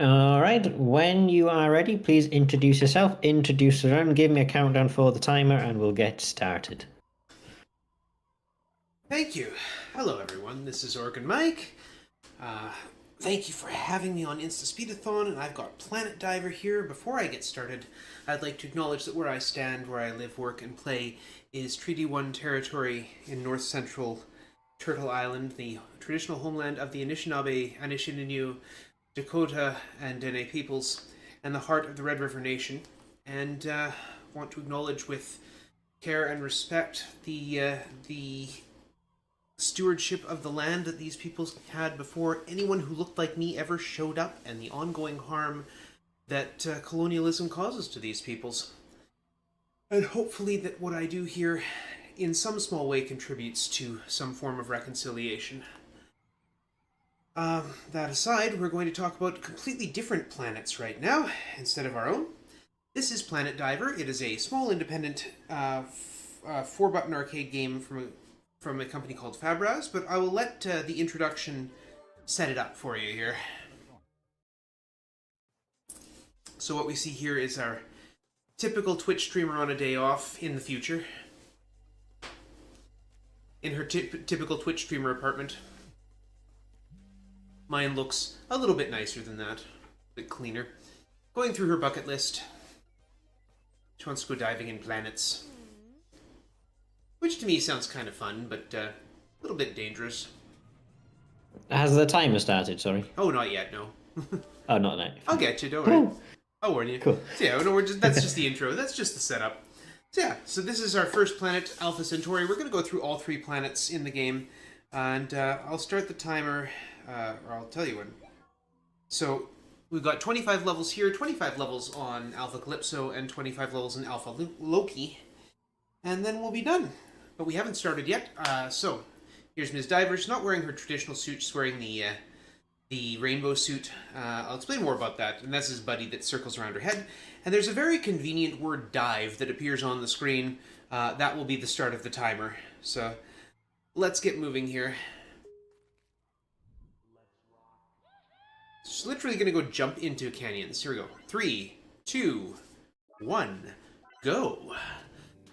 All right, when you are ready, please introduce yourself, introduce the round, give me a countdown for the timer, and we'll get started. Thank you. Hello, everyone. This is Organ Mike. Uh, Thank you for having me on InstaSpeedathon, and I've got Planet Diver here. Before I get started, I'd like to acknowledge that where I stand, where I live, work, and play is Treaty 1 territory in north central Turtle Island, the traditional homeland of the Anishinaabe, Anishinaabe, Dakota, and Dene peoples, and the heart of the Red River Nation. And want to acknowledge with care and respect the stewardship of the land that these peoples had before anyone who looked like me ever showed up, and the ongoing harm that colonialism causes to these peoples. And hopefully that what I do here in some small way contributes to some form of reconciliation. That aside, we're going to talk about completely different planets right now, instead of our own. This is Planet Diver. It is a small independent 4-button arcade game from a company called Fabraz, but I will let the introduction set it up for you here. So what we see here is our typical Twitch streamer on a day off in the future. In her typical Twitch streamer apartment. Mine looks a little bit nicer than that. A bit cleaner. Going through her bucket list. She wants to go diving in planets. Which to me sounds kind of fun, but a little bit dangerous. Has the timer started? Sorry. Oh, not yet, no. Oh, not now. I'll get you, don't worry. I'll warn you. Cool. So yeah, no, that's just the intro. That's just the setup. So yeah, so this is our first planet, Alpha Centauri. We're going to go through all 3 planets in the game. And I'll start the timer, or I'll tell you when. So we've got 25 levels here, 25 levels on Alpha Calypso, and 25 levels in Alpha Loki. And then we'll be done. But we haven't started yet. So here's Ms. Diver. She's not wearing her traditional suit. She's wearing the rainbow suit. I'll explain more about that. And that's his buddy that circles around her head. And there's a very convenient word dive that appears on the screen. That will be the start of the timer. So let's get moving here. Just literally going to go jump into canyons. Here we go. 3, 2, 1, go.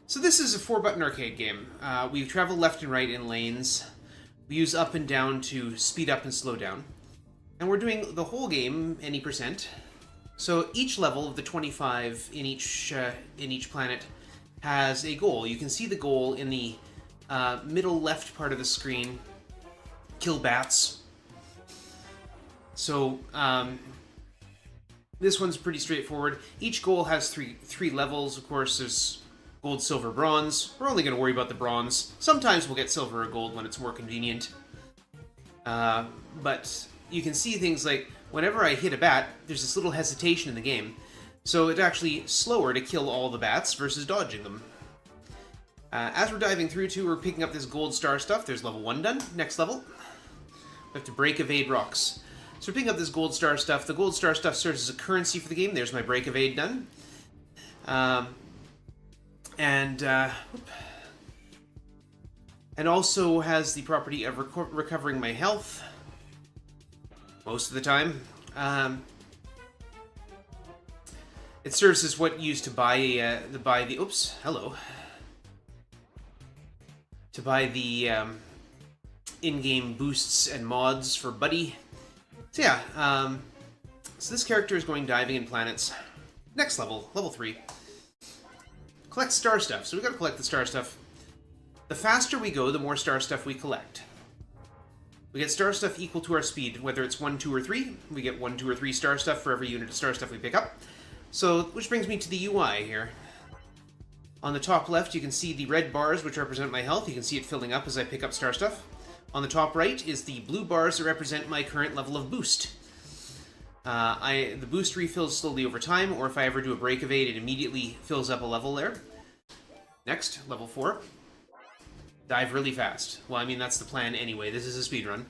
So this is a 4-button arcade game. We travel left and right in lanes. We use up and down to speed up and slow down. And we're doing the whole game, any percent. So each level of the 25 in each planet has a goal. You can see the goal in the middle left part of the screen. Kill bats. So this one's pretty straightforward. Each goal has three levels. Of course, there's gold, silver, bronze. We're only going to worry about the bronze. Sometimes we'll get silver or gold when it's more convenient. But you can see things like, whenever I hit a bat, there's this little hesitation in the game. So it's actually slower to kill all the bats versus dodging them. As we're diving through too, we're picking up this gold star stuff. There's level 1 done. Next level. We have to break evade rocks. So we're picking up this gold star stuff. The gold star stuff serves as a currency for the game. There's my break evade done. And also has the property of recovering my health most of the time. It serves as what used to buy the oops, hello. To buy the in-game boosts and mods for Buddy. So yeah, so this character is going diving in planets. Next level, level 3. Collect star stuff. So we gotta collect the star stuff. The faster we go, the more star stuff we collect. We get star stuff equal to our speed, whether it's 1, 2, or 3. We get 1, 2, or 3 star stuff for every unit of star stuff we pick up. So, which brings me to the UI here. On the top left, you can see the red bars, which represent my health. You can see it filling up as I pick up star stuff. On the top right is the blue bars that represent my current level of boost. The boost refills slowly over time, or if I ever do a break evade, it immediately fills up a level there. Next, level 4. Dive really fast. Well, I mean, that's the plan anyway. This is a speedrun.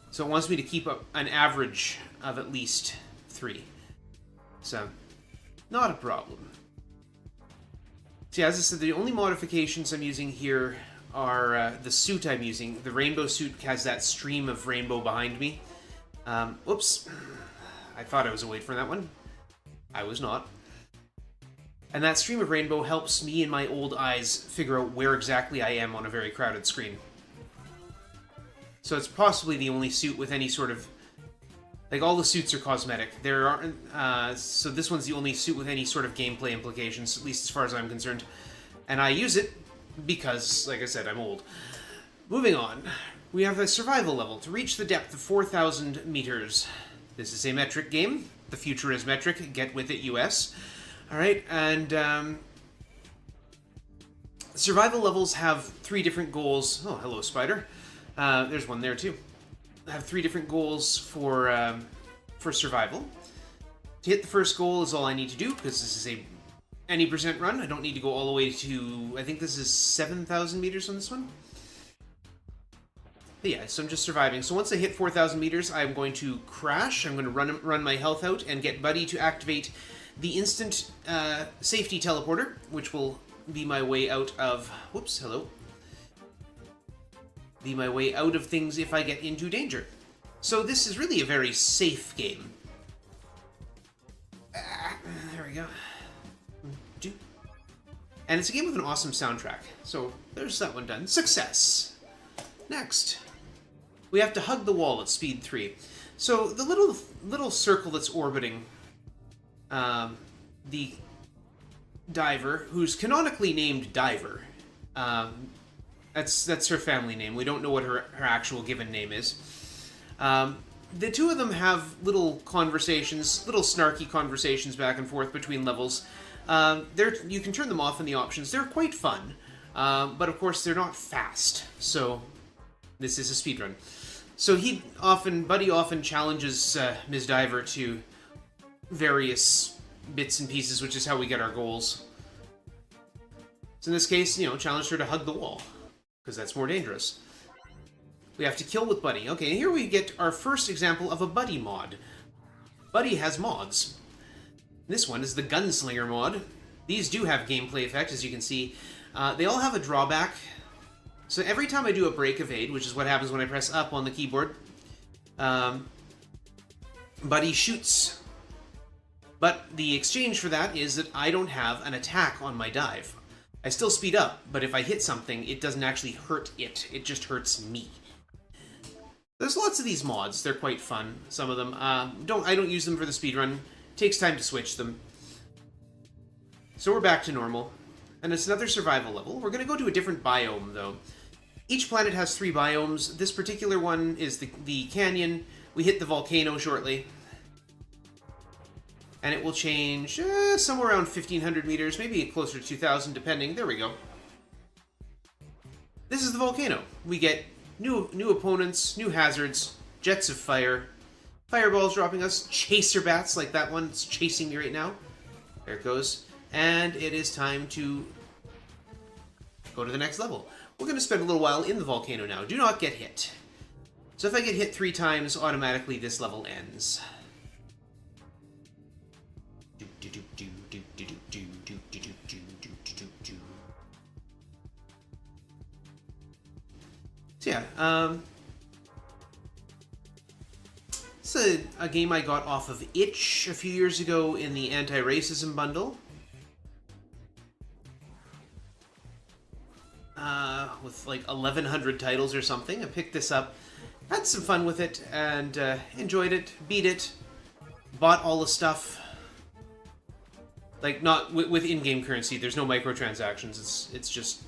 So it wants me to keep up an average of at least 3. So, not a problem. See, as I said, the only modifications I'm using here are the suit I'm using. The rainbow suit has that stream of rainbow behind me. Oops. I thought I was awake for that one. I was not. And that stream of rainbow helps me and my old eyes figure out where exactly I am on a very crowded screen. So it's possibly the only suit with any sort of... Like, all the suits are cosmetic. There aren't... so this one's the only suit with any sort of gameplay implications, at least as far as I'm concerned. And I use it because, like I said, I'm old. Moving on. We have a survival level to reach the depth of 4,000 meters. This is a metric game. The future is metric. Get with it, US. Alright, and survival levels have 3 different goals. Oh, hello, spider. There's one there, too. Have 3 different goals for survival. To hit the first goal is all I need to do, because this is a any percent run. I don't need to go all the way to... I think this is 7,000 meters on this one. But yeah, so I'm just surviving. So once I hit 4,000 meters, I'm going to crash. I'm going to run my health out and get Buddy to activate the instant safety teleporter, which will be my way out of... Whoops, hello. Be my way out of things if I get into danger. So this is really a very safe game. There we go. And it's a game with an awesome soundtrack. So there's that one done. Success! Next. We have to hug the wall at speed 3. So the little circle that's orbiting the diver, who's canonically named Diver. That's her family name. We don't know what her actual given name is. The two of them have little conversations, little snarky conversations back and forth between levels. You can turn them off in the options. They're quite fun, but of course they're not fast. So this is a speedrun. So Buddy often challenges Ms. Diver to various bits and pieces, which is how we get our goals. So in this case, challenged her to hug the wall, because that's more dangerous. We have to kill with Buddy. Okay, here we get our first example of a Buddy mod. Buddy has mods. This one is the Gunslinger mod. These do have gameplay effect, as you can see. They all have a drawback. So every time I do a break evade, which is what happens when I press up on the keyboard, Buddy shoots. But the exchange for that is that I don't have an attack on my dive. I still speed up, but if I hit something, it doesn't actually hurt it. It just hurts me. There's lots of these mods. They're quite fun, some of them. I don't use them for the speedrun. It takes time to switch them. So we're back to normal. And it's another survival level. We're going to go to a different biome, though. Each planet has 3 biomes. This particular one is the canyon. We hit the volcano shortly. And it will change somewhere around 1,500 meters, maybe closer to 2,000, depending. There we go. This is the volcano. We get new opponents, new hazards, jets of fire, fireballs dropping us, chaser bats like that one. It's chasing me right now. There it goes. And it is time to go to the next level. We're going to spend a little while in the volcano now. Do not get hit. So if I get hit 3 times, automatically this level ends. So yeah, it's a game I got off of Itch a few years ago in the anti-racism bundle. With like 1,100 titles or something. I picked this up, had some fun with it, and enjoyed it, beat it, bought all the stuff. Like, not with in-game currency, there's no microtransactions, it's just,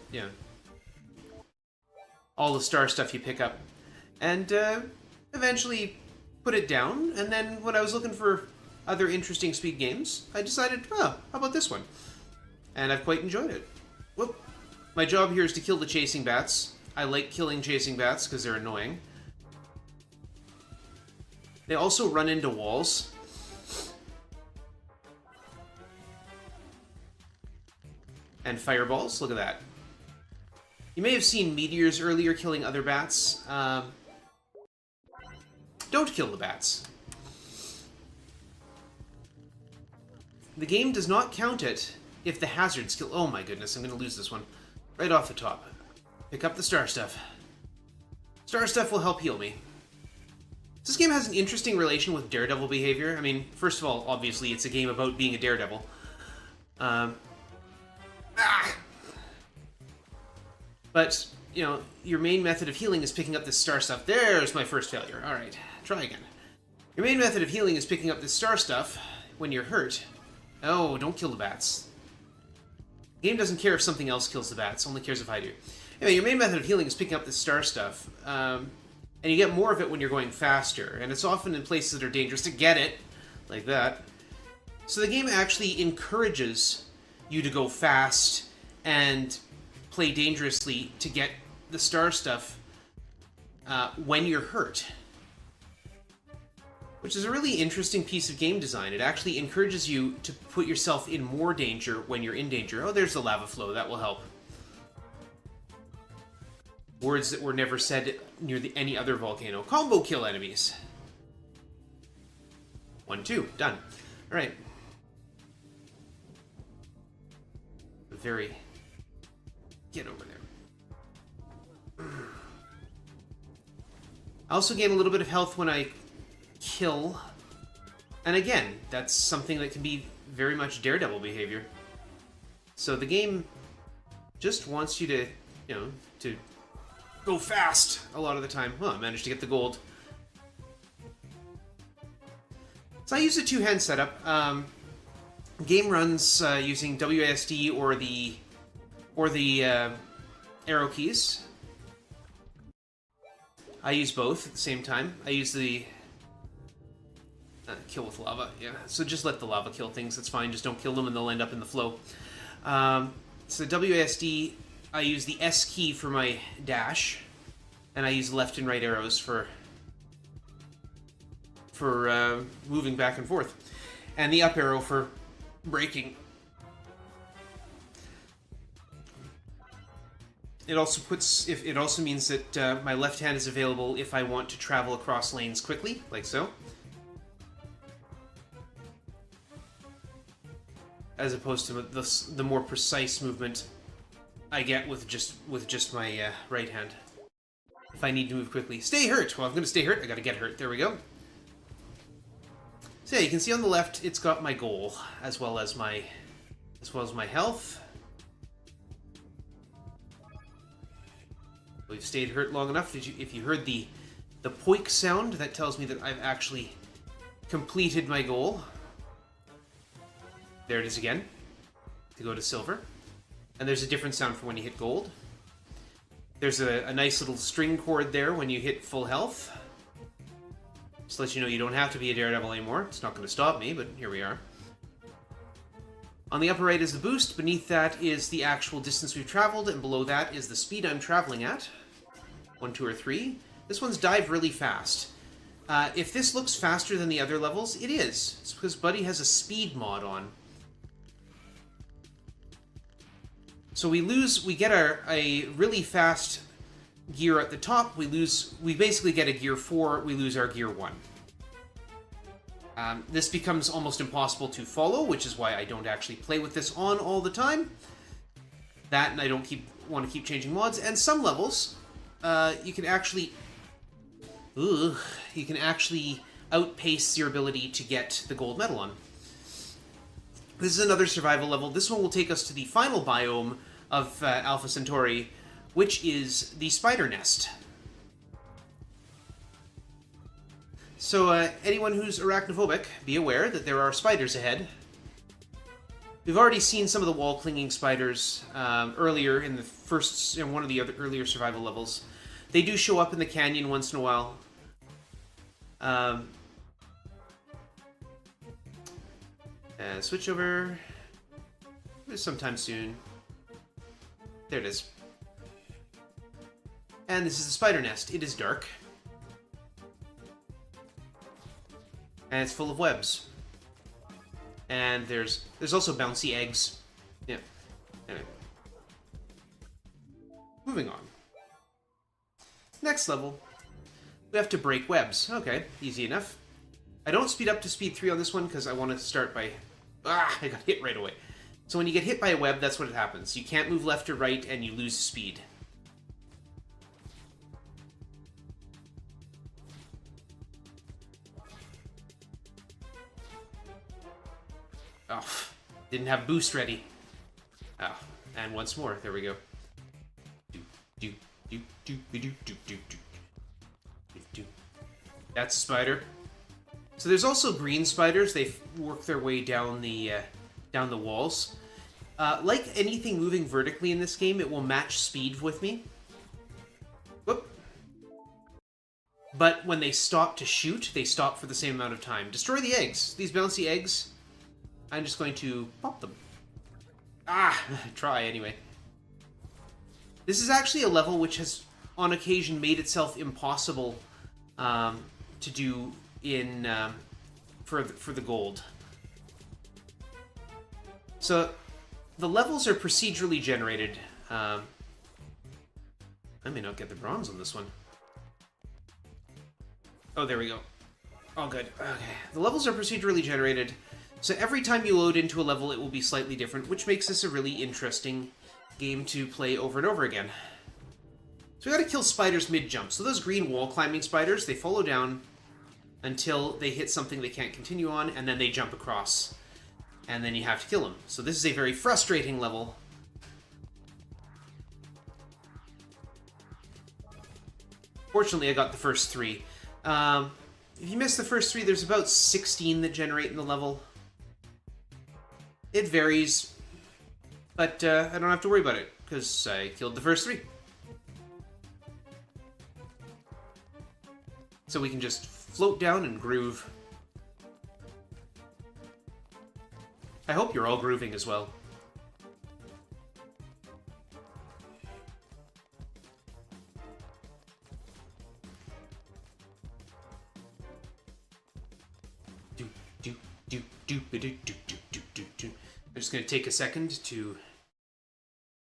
all the star stuff you pick up. And eventually put it down, and then when I was looking for other interesting speed games, I decided, how about this one? And I've quite enjoyed it. Whoop. My job here is to kill the chasing bats. I like killing chasing bats because they're annoying. They also run into walls. And fireballs, look at that. You may have seen meteors earlier killing other bats. Don't kill the bats. The game does not count it if the hazards kill... Oh my goodness, I'm going to lose this one. Right off the top. Pick up the star stuff. Star stuff will help heal me. This game has an interesting relation with daredevil behavior. I mean, first of all, obviously, it's a game about being a daredevil. But, you know, your main method of healing is picking up this star stuff. There's my first failure. All right, try again. Your main method of healing is picking up this star stuff when you're hurt. Oh, don't kill the bats. The game doesn't care if something else kills the bats, only cares if I do. Anyway, your main method of healing is picking up this star stuff. And you get more of it when you're going faster, and it's often in places that are dangerous to get it, like that. So the game actually encourages you to go fast and play dangerously to get the star stuff when you're hurt. Which is a really interesting piece of game design. It actually encourages you to put yourself in more danger when you're in danger. Oh, there's the lava flow. That will help. Words that were never said near any other volcano. Combo kill enemies. 1, 2. Done. Alright. Get over there. I also gain a little bit of health when I kill. And again, that's something that can be very much daredevil behavior. So the game just wants you to, you know, to go fast a lot of the time. Well, I managed to get the gold. So I use a two-hand setup. Game runs using WASD or the arrow keys. I use both at the same time. I use the kill with lava. Yeah, so just let the lava kill things. That's fine. Just don't kill them, and they'll end up in the flow. So WASD. I use the S key for my dash, and I use left and right arrows for moving back and forth, and the up arrow for braking. It also it also means that my left hand is available if I want to travel across lanes quickly, like so, as opposed to the more precise movement I get with just my right hand. If I need to move quickly. Stay hurt! Well, I'm going to stay hurt. I got to get hurt. There we go. So yeah, you can see on the left, it's got my goal, as well as my health. We've stayed hurt long enough. If you heard the poik sound, that tells me that I've actually completed my goal. There it is again, to go to silver. And there's a different sound for when you hit gold. There's a nice little string chord there when you hit full health. Just to let you know you don't have to be a daredevil anymore. It's not going to stop me, but here we are. On the upper right is the boost. Beneath that is the actual distance we've traveled, and below that is the speed I'm traveling at. 1, 2, or 3. This one's dive really fast. If this looks faster than the other levels, it is. It's because Buddy has a speed mod on. So we get a really fast gear at the top. We basically get a gear 4, we lose our gear 1. This becomes almost impossible to follow, which is why I don't actually play with this on all the time. That, and I don't want to keep changing mods. And some levels, you can actually outpace your ability to get the gold medal on. This is another survival level. This one will take us to the final biome of Alpha Centauri, which is the spider nest. So anyone who's arachnophobic, be aware that there are spiders ahead. We've already seen some of the wall-clinging spiders earlier in one of the earlier survival levels. They do show up in the canyon once in a while. Switch over sometime soon. There it is. And this is the spider nest. It is dark. And it's full of webs. And there's also bouncy eggs. Yeah. Anyway. Moving on. Next level. We have to break webs. Okay, easy enough. I don't speed up to speed 3 on this one because I want to start by... I got hit right away. So when you get hit by a web, that's what happens. You can't move left or right, and you lose speed. Oh, didn't have boost ready. Oh, and once more. There we go. That's a spider. So there's also green spiders. They work their way down the walls. Like anything moving vertically in this game, it will match speed with me. Whoop. But when they stop to shoot, they stop for the same amount of time. Destroy the eggs. These bouncy eggs, I'm just going to pop them. Ah! Try anyway. This is actually a level which has, on occasion, made itself impossible to do in for the gold. So the levels are procedurally generated. I may not get the bronze on this one. Oh, there we go. All good. Okay. The levels are procedurally generated, so every time you load into a level, it will be slightly different, which makes this a really interesting game to play over and over again. So we gotta kill spiders mid-jump. So those green wall-climbing spiders, they follow down until they hit something they can't continue on, and then they jump across. And then you have to kill them. So this is a very frustrating level. Fortunately, I got the first 3. If you miss the first 3, there's about 16 that generate in the level. It varies, but I don't have to worry about it, because I killed the first 3. So we can just float down and groove. I hope you're all grooving as well. I'm just going to take a second to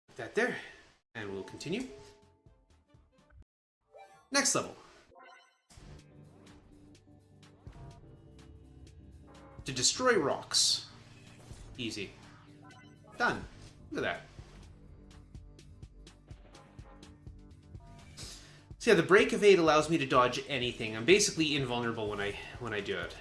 put that there, and we'll continue. Next level. To destroy rocks. Easy. Done. Look at that. So yeah, the break evade allows me to dodge anything. I'm basically invulnerable when I do it.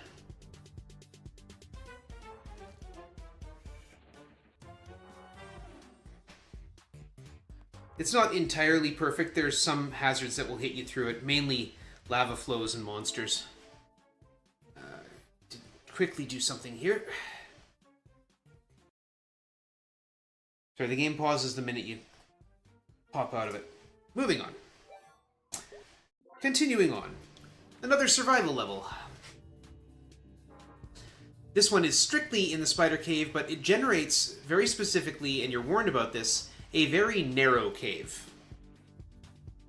It's not entirely perfect. There's some hazards that will hit you through it, mainly lava flows and monsters. To quickly do something here. Sorry, the game pauses the minute you pop out of it. Moving on. Continuing on. Another survival level. This one is strictly in the spider cave, but it generates, very specifically, and you're warned about this, a very narrow cave.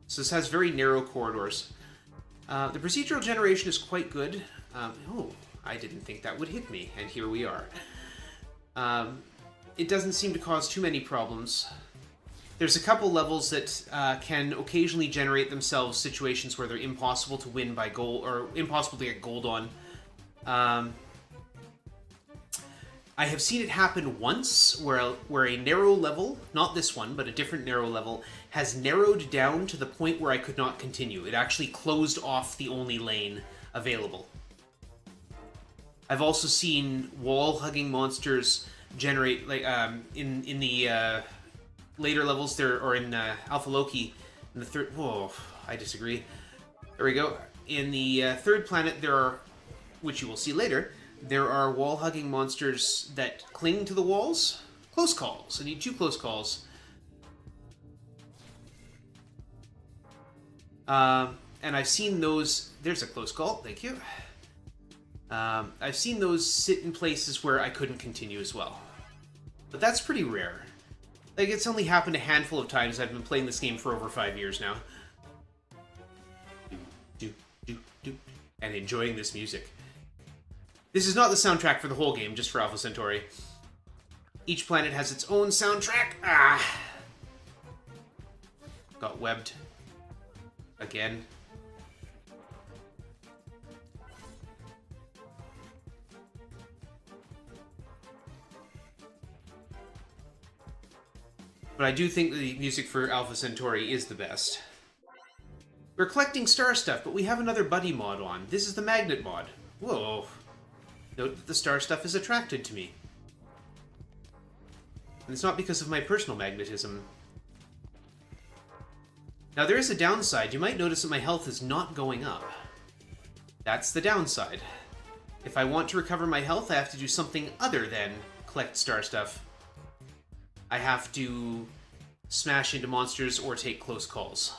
So this has very narrow corridors. The procedural generation is quite good. Oh, I didn't think that would hit me, and here we are. It doesn't seem to cause too many problems. There's a couple levels that can occasionally generate themselves situations where they're impossible to win by gold, or impossible to get gold on. I have seen it happen once where a narrow level, not this one, but a different narrow level, has narrowed down to the point where I could not continue. It actually closed off the only lane available. I've also seen wall-hugging monsters generate, like, in the later levels there, or in Alpha Loki, in the third... Whoa, I disagree. There we go. In the third planet, there are, which you will see later, there are wall-hugging monsters that cling to the walls. Close calls. I need 2 close calls. And I've seen those... There's a close call. Thank you. I've seen those sit in places where I couldn't continue as well. But that's pretty rare. Like, it's only happened a handful of times. I've been playing this game for over 5 years now. And enjoying this music. This is not the soundtrack for the whole game, just for Alpha Centauri. Each planet has its own soundtrack. Ah! Got webbed. Again. But I do think the music for Alpha Centauri is the best. We're collecting star stuff, but we have another buddy mod on. This is the magnet mod. Whoa. Note that the star stuff is attracted to me. And it's not because of my personal magnetism. Now, there is a downside. You might notice that my health is not going up. That's the downside. If I want to recover my health, I have to do something other than collect star stuff. I have to smash into monsters or take close calls.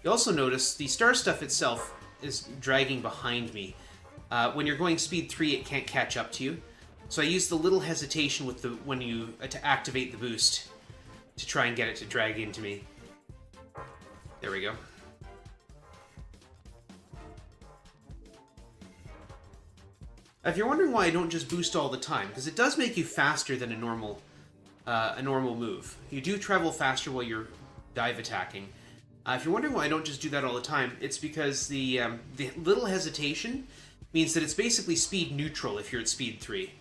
You also notice the star stuff itself is dragging behind me. When you're going speed 3, it can't catch up to you. So I use the little hesitation with to activate the boost to try and get it to drag into me. There we go. If you're wondering why I don't just boost all the time, because it does make you faster than a normal move. You do travel faster while you're dive attacking. If you're wondering why I don't just do that all the time, it's because the little hesitation means that it's basically speed neutral if you're at speed 3.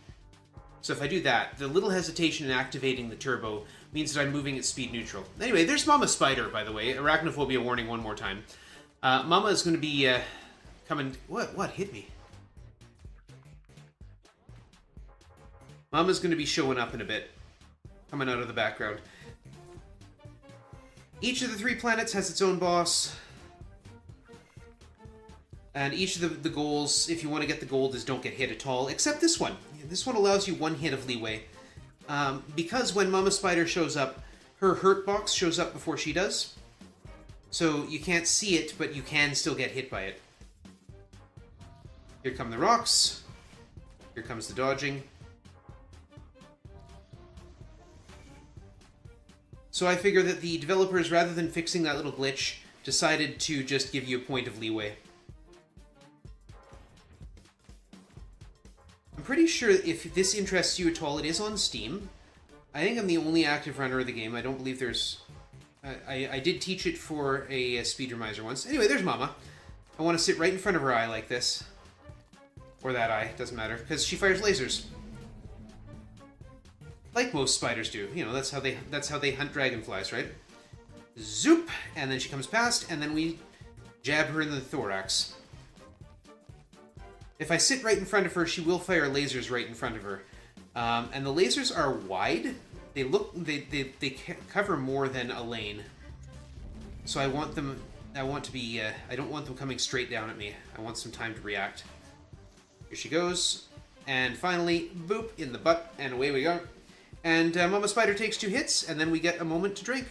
So if I do that, the little hesitation in activating the turbo means that I'm moving at speed neutral. Anyway, there's Mama Spider, by the way. Arachnophobia warning one more time. Mama is going to be coming... What hit me? Mama's going to be showing up in a bit. Coming out of the background. Each of the 3 planets has its own boss. And each of the goals, if you want to get the gold, is don't get hit at all. Except this one. This one allows you 1 hit of leeway. Because when Mama Spider shows up, her hurt box shows up before she does. So you can't see it, but you can still get hit by it. Here come the rocks. Here comes the dodging. So I figure that the developers, rather than fixing that little glitch, decided to just give you a point of leeway. I'm pretty sure if this interests you at all, it is on Steam. I think I'm the only active runner of the game. I don't believe there's... I did teach it for a speedrunner once. Anyway, there's Mama. I want to sit right in front of her eye like this. Or that eye, doesn't matter, because she fires lasers. Like most spiders do. You know, that's how they hunt dragonflies, right? Zoop! And then she comes past, and then we jab her in the thorax. If I sit right in front of her, she will fire lasers right in front of her. And the lasers are wide. They cover more than a lane. So I want them... I don't want them coming straight down at me. I want some time to react. Here she goes. And finally, boop, in the butt, and away we go. And Mama Spider takes 2 hits, and then we get a moment to drink.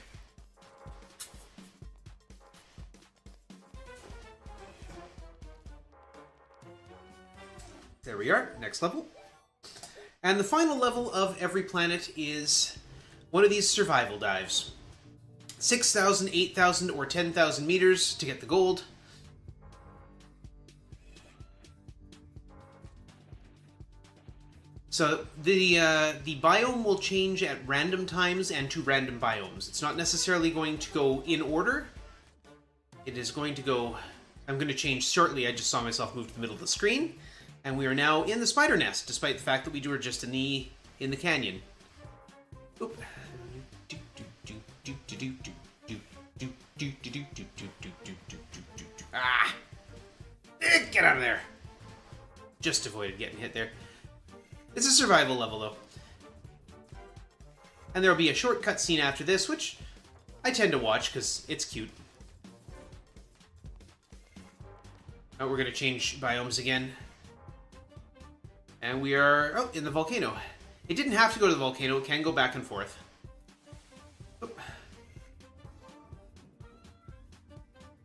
There we are, next level. And the final level of every planet is one of these survival dives. 6,000, 8,000, or 10,000 meters to get the gold. So the biome will change at random times and to random biomes. It's not necessarily going to go in order. It is going to go... I'm going to change shortly. I just saw myself move to the middle of the screen. And we are now in the spider nest, despite the fact that we were just in the canyon. Oop. Ah! Get out of there! Just avoided getting hit there. It's a survival level, though. And there will be a short cutscene after this, which I tend to watch because it's cute. Now we're going to change biomes again. And we are, in the volcano. It didn't have to go to the volcano, it can go back and forth. Oop.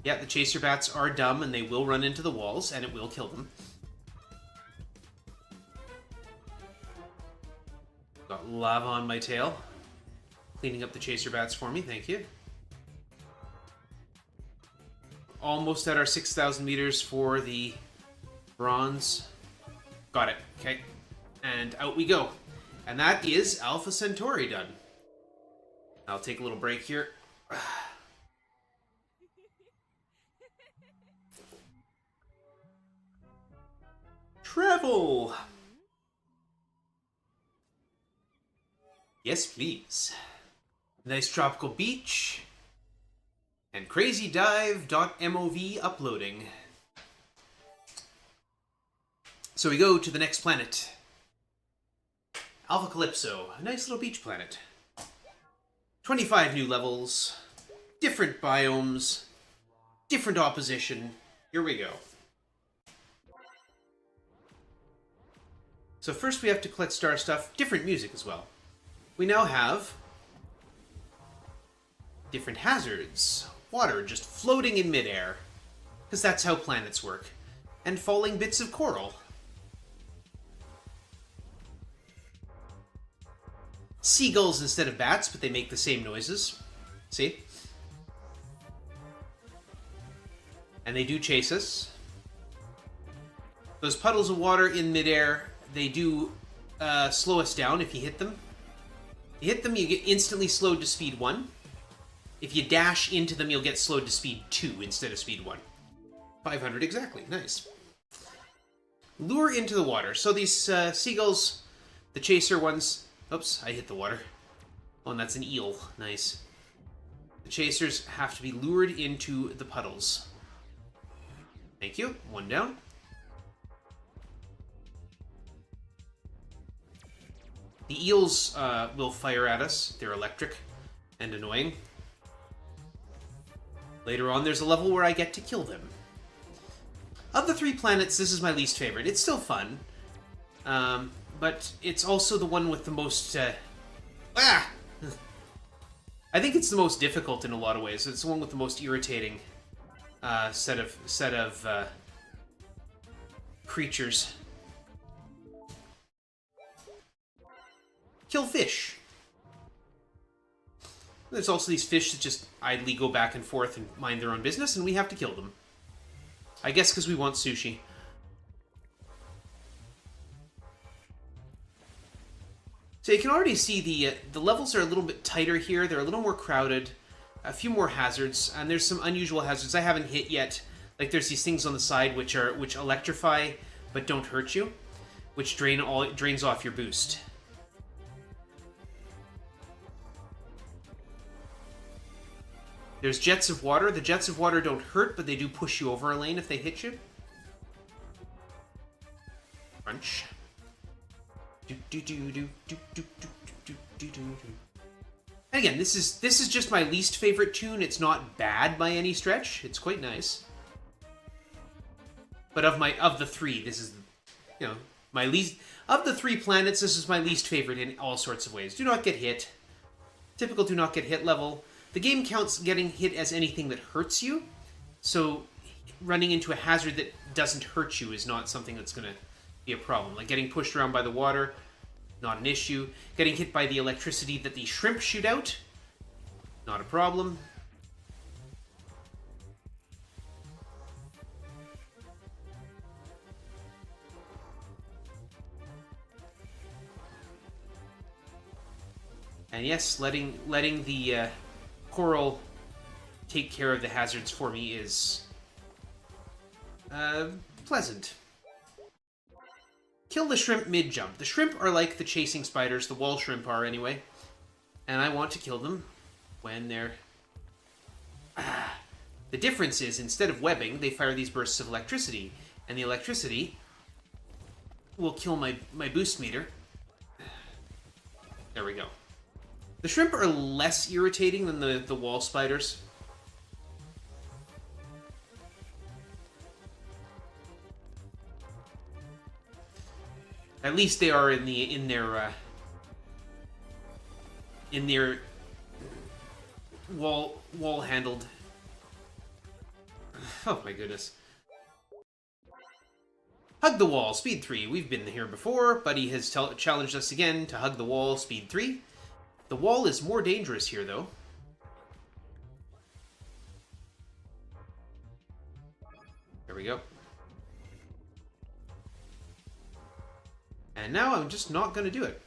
Yeah, the chaser bats are dumb and they will run into the walls and it will kill them. Got lava on my tail. Cleaning up the chaser bats for me, thank you. Almost at our 6,000 meters for the bronze. Got it, okay. And out we go. And that is Alpha Centauri done. I'll take a little break here. Travel! Yes, please. Nice tropical beach. And crazydive.mov uploading. So we go to the next planet. Alpha Calypso, a nice little beach planet. 25 new levels, different biomes, different opposition. Here we go. So first we have to collect star stuff, different music as well. We now have different hazards. Water just floating in midair, because that's how planets work. And falling bits of coral. Seagulls instead of bats, but they make the same noises. See? And they do chase us. Those puddles of water in midair, they do slow us down if you hit them. You hit them, you get instantly slowed to speed 1. If you dash into them, you'll get slowed to speed 2 instead of speed 1. 500 exactly. Nice. Lure into the water. So these seagulls, the chaser ones... Oops, I hit the water. Oh, and that's an eel. Nice. The chasers have to be lured into the puddles. Thank you. One down. The eels will fire at us. They're electric and annoying. Later on, there's a level where I get to kill them. Of the 3 planets, this is my least favorite. It's still fun. But it's also the one with the most... I think it's the most difficult in a lot of ways. It's the one with the most irritating set of creatures. Kill fish. There's also these fish that just idly go back and forth and mind their own business, and we have to kill them. I guess because we want sushi. So you can already see the levels are a little bit tighter here. They're a little more crowded, a few more hazards, and there's some unusual hazards I haven't hit yet. Like there's these things on the side which electrify but don't hurt you, which drains off your boost. There's jets of water. The jets of water don't hurt, but they do push you over a lane if they hit you. Crunch. And again, this is just my least favorite tune. It's not bad by any stretch. It's quite nice. But of the 3, this is, you know, my least of the 3 planets. This is my least favorite in all sorts of ways. Do not get hit. Typical do not get hit level. The game counts getting hit as anything that hurts you. So running into a hazard that doesn't hurt you is not something that's going to be a problem. Like getting pushed around by the water, not an issue. Getting hit by the electricity that the shrimp shoot out, not a problem. And yes, letting the coral take care of the hazards for me is pleasant. Kill the shrimp mid-jump. The shrimp are like the chasing spiders, the wall shrimp are anyway. And I want to kill them when they're... The difference is, instead of webbing, they fire these bursts of electricity. And the electricity will kill my boost meter. There we go. The shrimp are less irritating than the wall spiders. At least they are in their wall handled. Oh my goodness. Hug the wall, speed 3. We've been here before. Buddy has challenged us again to hug the wall, speed 3. The wall is more dangerous here, though. There we go. And now I'm just not going to do it.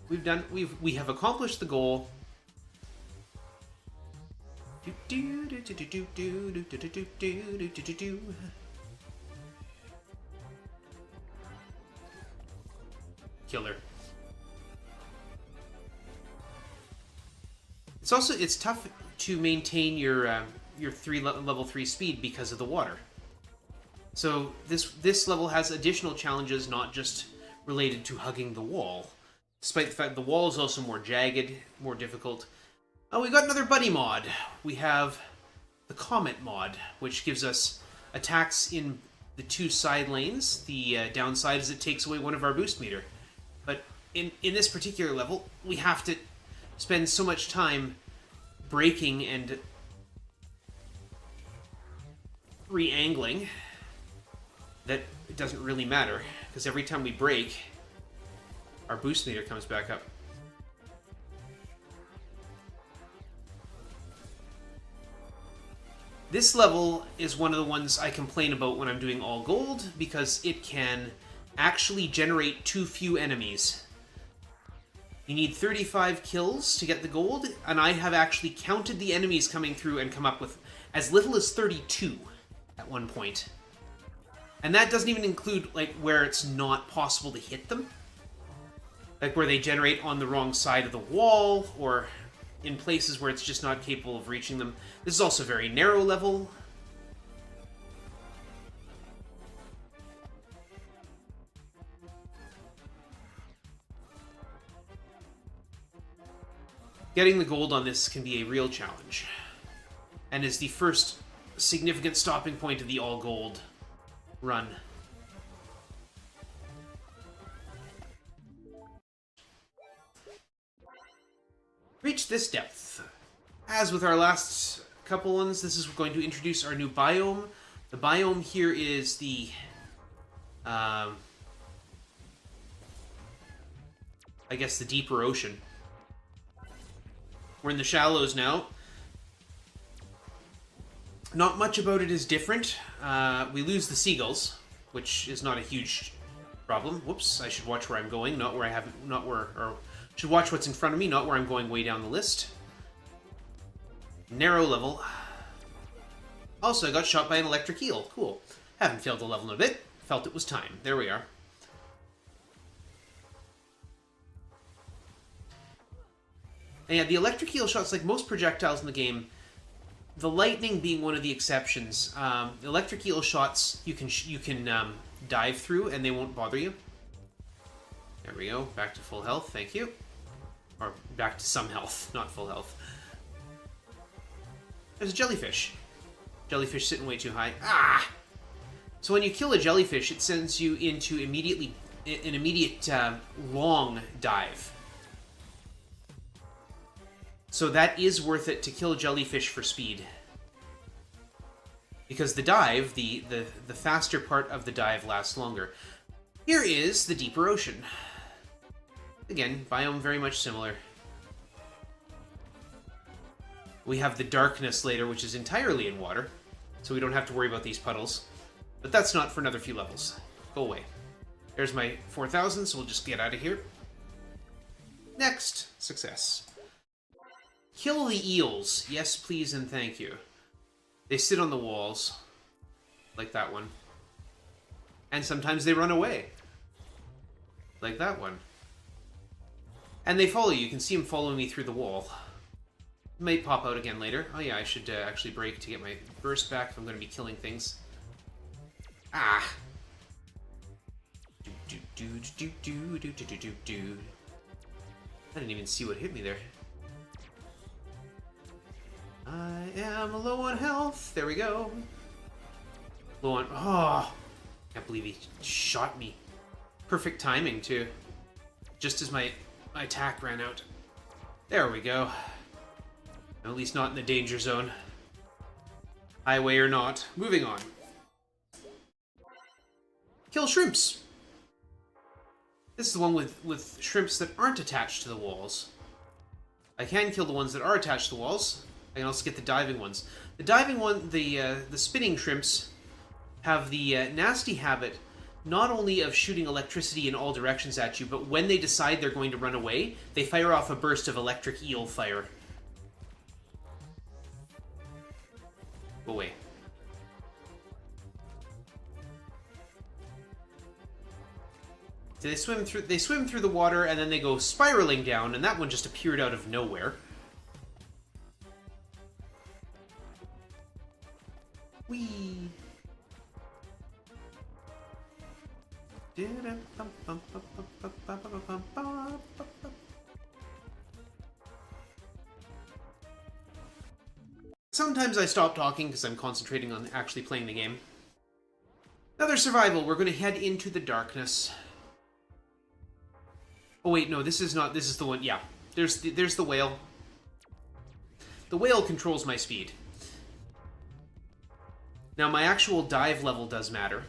We have accomplished the goal. Killer. It's tough to maintain your level 3 speed because of the water. So this level has additional challenges, not just related to hugging the wall. despite the fact the wall is also more jagged, more difficult. Oh, we got another buddy mod. We have the Comet mod, which gives us attacks in the 2 side lanes. The downside is it takes away one of our boost meter. But in this particular level, we have to spend so much time braking and re-angling that it doesn't really matter, because every time we brake, our boost meter comes back up. This level is one of the ones I complain about when I'm doing all gold, because it can actually generate too few enemies. You need 35 kills to get the gold, and I have actually counted the enemies coming through and come up with as little as 32 at one point. And that doesn't even include like where it's not possible to hit them. Like where they generate on the wrong side of the wall, or in places where it's just not capable of reaching them. This is also a very narrow level. Getting the gold on this can be a real challenge, and is the first significant stopping point of the all gold run. Reach this depth. As with our last couple ones, this is going to introduce our new biome. The biome here is the I guess the deeper ocean. We're in the shallows now. Not much about it is different. We lose the seagulls, which is not a huge problem. Whoops, I should watch where I'm going, not where I have, not where, or should watch what's in front of me, not where I'm going way down the list. Narrow level. Also, I got shot by an electric eel. Cool. Haven't failed the level in a bit. Felt it was time. There we are. And yeah, the electric eel shots, like most projectiles in the game, the lightning being one of the exceptions. The electric eel shots you can dive through and they won't bother you. There we go. Back to full health. Thank you. Or back to some health, not full health. There's a jellyfish. Jellyfish sitting way too high. Ah! So when you kill a jellyfish, it sends you into an immediate long dive. So that is worth it to kill a jellyfish for speed. Because the dive, the faster part of the dive lasts longer. Here is the deeper ocean. Again, biome very much similar. We have the darkness later, which is entirely in water. So we don't have to worry about these puddles. But that's not for another few levels. Go away. There's my 4,000, so we'll just get out of here. Next. Success. Kill the eels. Yes, please, and thank you. They sit on the walls. Like that one. And sometimes they run away. Like that one. And they follow you. You can see them following me through the wall. Might pop out again later. Oh yeah, I should actually brake to get my burst back if I'm going to be killing things. Ah! I didn't even see what hit me there. I am low on health. There we go. Low on... Oh! Can't believe he shot me. Perfect timing, too. Just as my attack ran out. There we go. At least not in the danger zone. Highway or not. Moving on. Kill shrimps. This is the one with shrimps that aren't attached to the walls. I can kill the ones that are attached to the walls. I can also get the diving ones. The diving one, the spinning shrimps, have the nasty habit not only of shooting electricity in all directions at you, but when they decide they're going to run away, they fire off a burst of electric eel fire. Go away. So they swim through the water and then they go spiraling down, and that one just appeared out of nowhere. Whee! Sometimes I stop talking because I'm concentrating on actually playing the game. Another survival. We're going to head into the darkness. Oh wait, no, this is not. This is the one. Yeah, there's the whale. The whale controls my speed. Now my actual dive level does matter.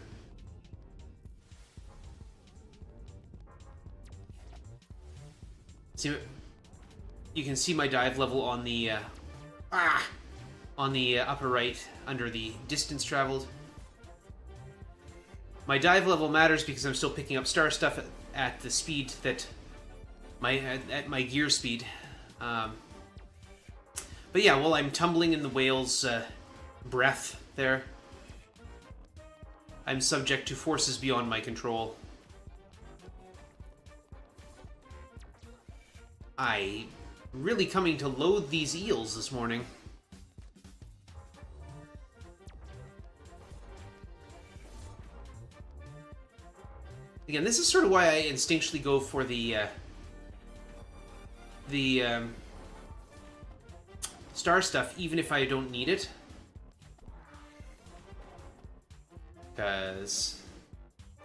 See, you can see my dive level on the upper right under the distance traveled. My dive level matters because I'm still picking up star stuff at the speed that at my gear speed. But yeah, while I'm tumbling in the whale's breath there, I'm subject to forces beyond my control. I'm really coming to loathe these eels this morning. Again, this is sort of why I instinctually go for the star stuff, even if I don't need it. Because...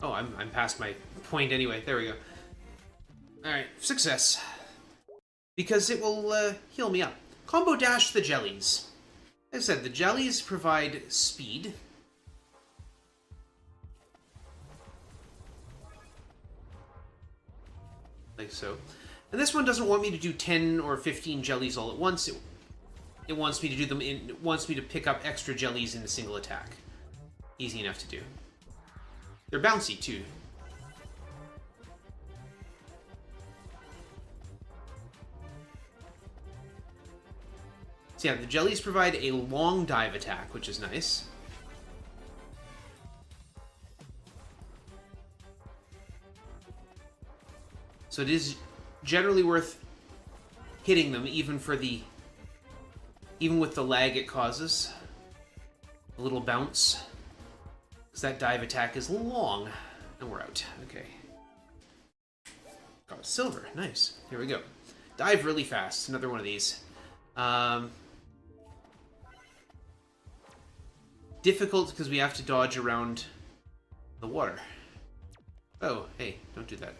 oh, I'm past my point anyway. There we go. Alright, success. Because it will heal me up. Combo dash the jellies. As I said, the jellies provide speed. Like so. And this one doesn't want me to do 10 or 15 jellies all at once. It wants me to do them in... it wants me to pick up extra jellies in a single attack. Easy enough to do. They're bouncy, too. So yeah, the jellies provide a long dive attack, which is nice. So it is generally worth hitting them, even with the lag it causes. A little bounce. Because that dive attack is long. And we're out. Okay. Got silver. Nice. Here we go. Dive really fast. Another one of these. Difficult because we have to dodge around the water. Oh, hey, don't do that.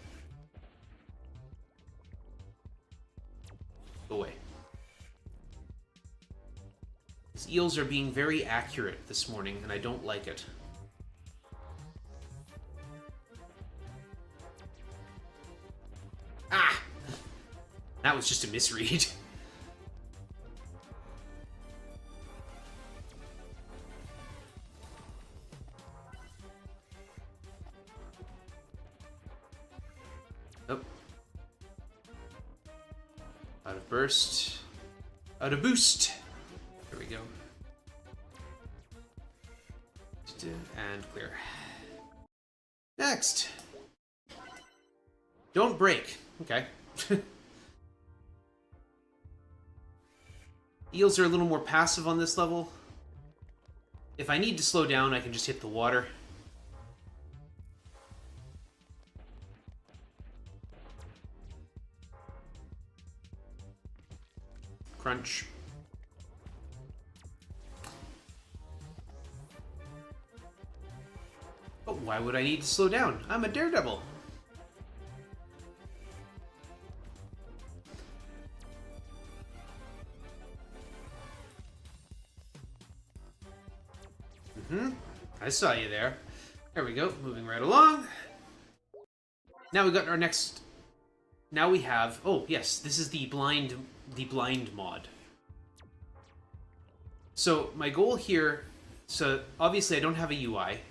Go away. These eels are being very accurate this morning, and I don't like it. Ah! That was just a misread. Oh. Out of burst. Out of boost. There we go. And clear. Next. Don't break. Okay. Eels are a little more passive on this level. If I need to slow down, I can just hit the water. Crunch. But why would I need to slow down? I'm a daredevil. I saw you there. There we go. Moving right along. Now we got our next... now we have... oh, yes. This is the blind mod. So my goal here... so obviously I don't have a UI.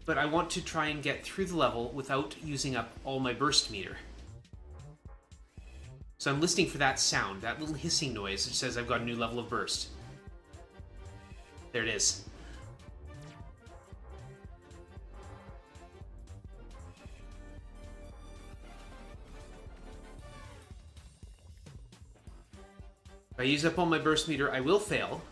But I want to try and get through the level without using up all my burst meter. So I'm listening for that sound, that little hissing noise that says I've got a new level of burst. There it is. If I use up all my burst meter, I will fail,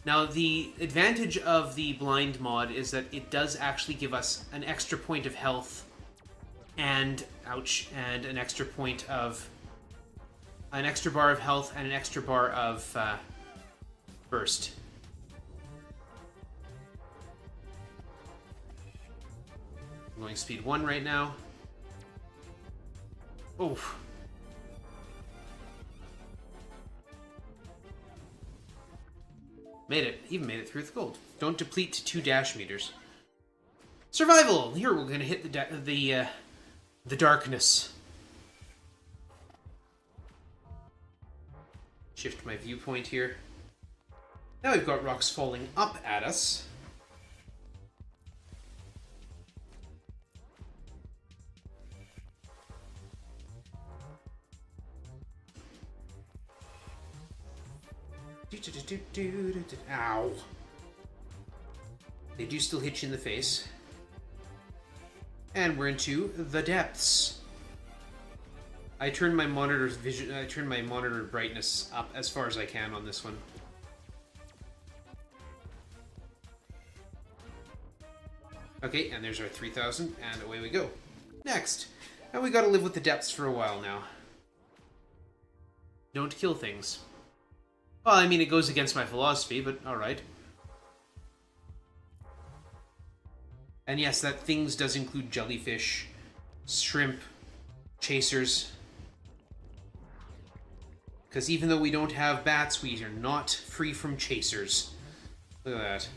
Now, the advantage of the blind mod is that it does actually give us an extra point of health and, ouch, and an extra point of... an extra bar of health and an extra bar of burst. I'm going speed 1 right now. Oof. Made it. Even made it through with gold. Don't deplete to 2 dash meters. Survival! Here we're gonna hit the darkness. Shift my viewpoint here. Now we've got rocks falling up at us. Ow. They do still hit you in the face. And we're into the depths. I turned my monitor's vision. I turned my monitor brightness up as far as I can on this one. Okay, and there's our 3,000, and away we go. Next, now we gotta live with the depths for a while now. Don't kill things. Well, I mean, it goes against my philosophy, but alright. And yes, that things does include jellyfish, shrimp, chasers. Because even though we don't have bats, we are not free from chasers. Look at that.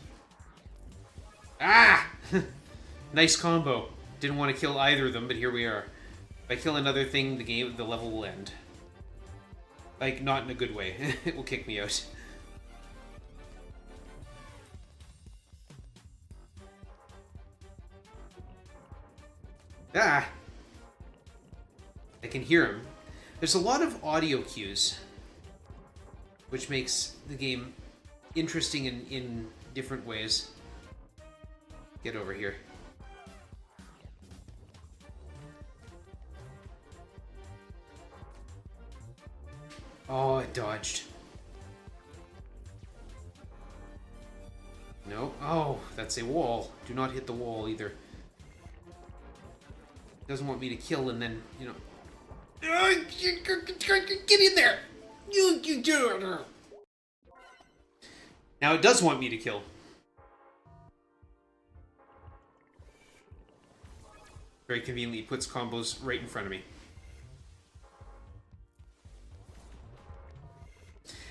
Ah! Nice combo. Didn't want to kill either of them, but here we are. If I kill another thing, the level will end. Like, not in a good way. It will kick me out. Ah! I can hear him. There's a lot of audio cues, which makes the game interesting in different ways. Get over here. Oh, it dodged. No. Oh, that's a wall. Do not hit the wall either. Doesn't want me to kill and then, you know... Get in there! Now it does want me to kill. Very conveniently puts combos right in front of me.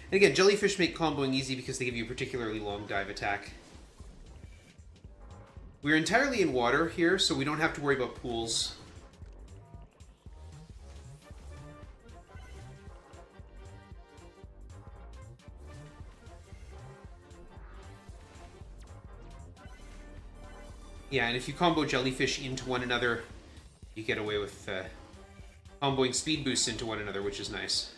And again, jellyfish make comboing easy because they give you a particularly long dive attack. We're entirely in water here, so we don't have to worry about pools. Yeah, and if you combo jellyfish into one another, you get away with comboing speed boosts into one another, which is nice.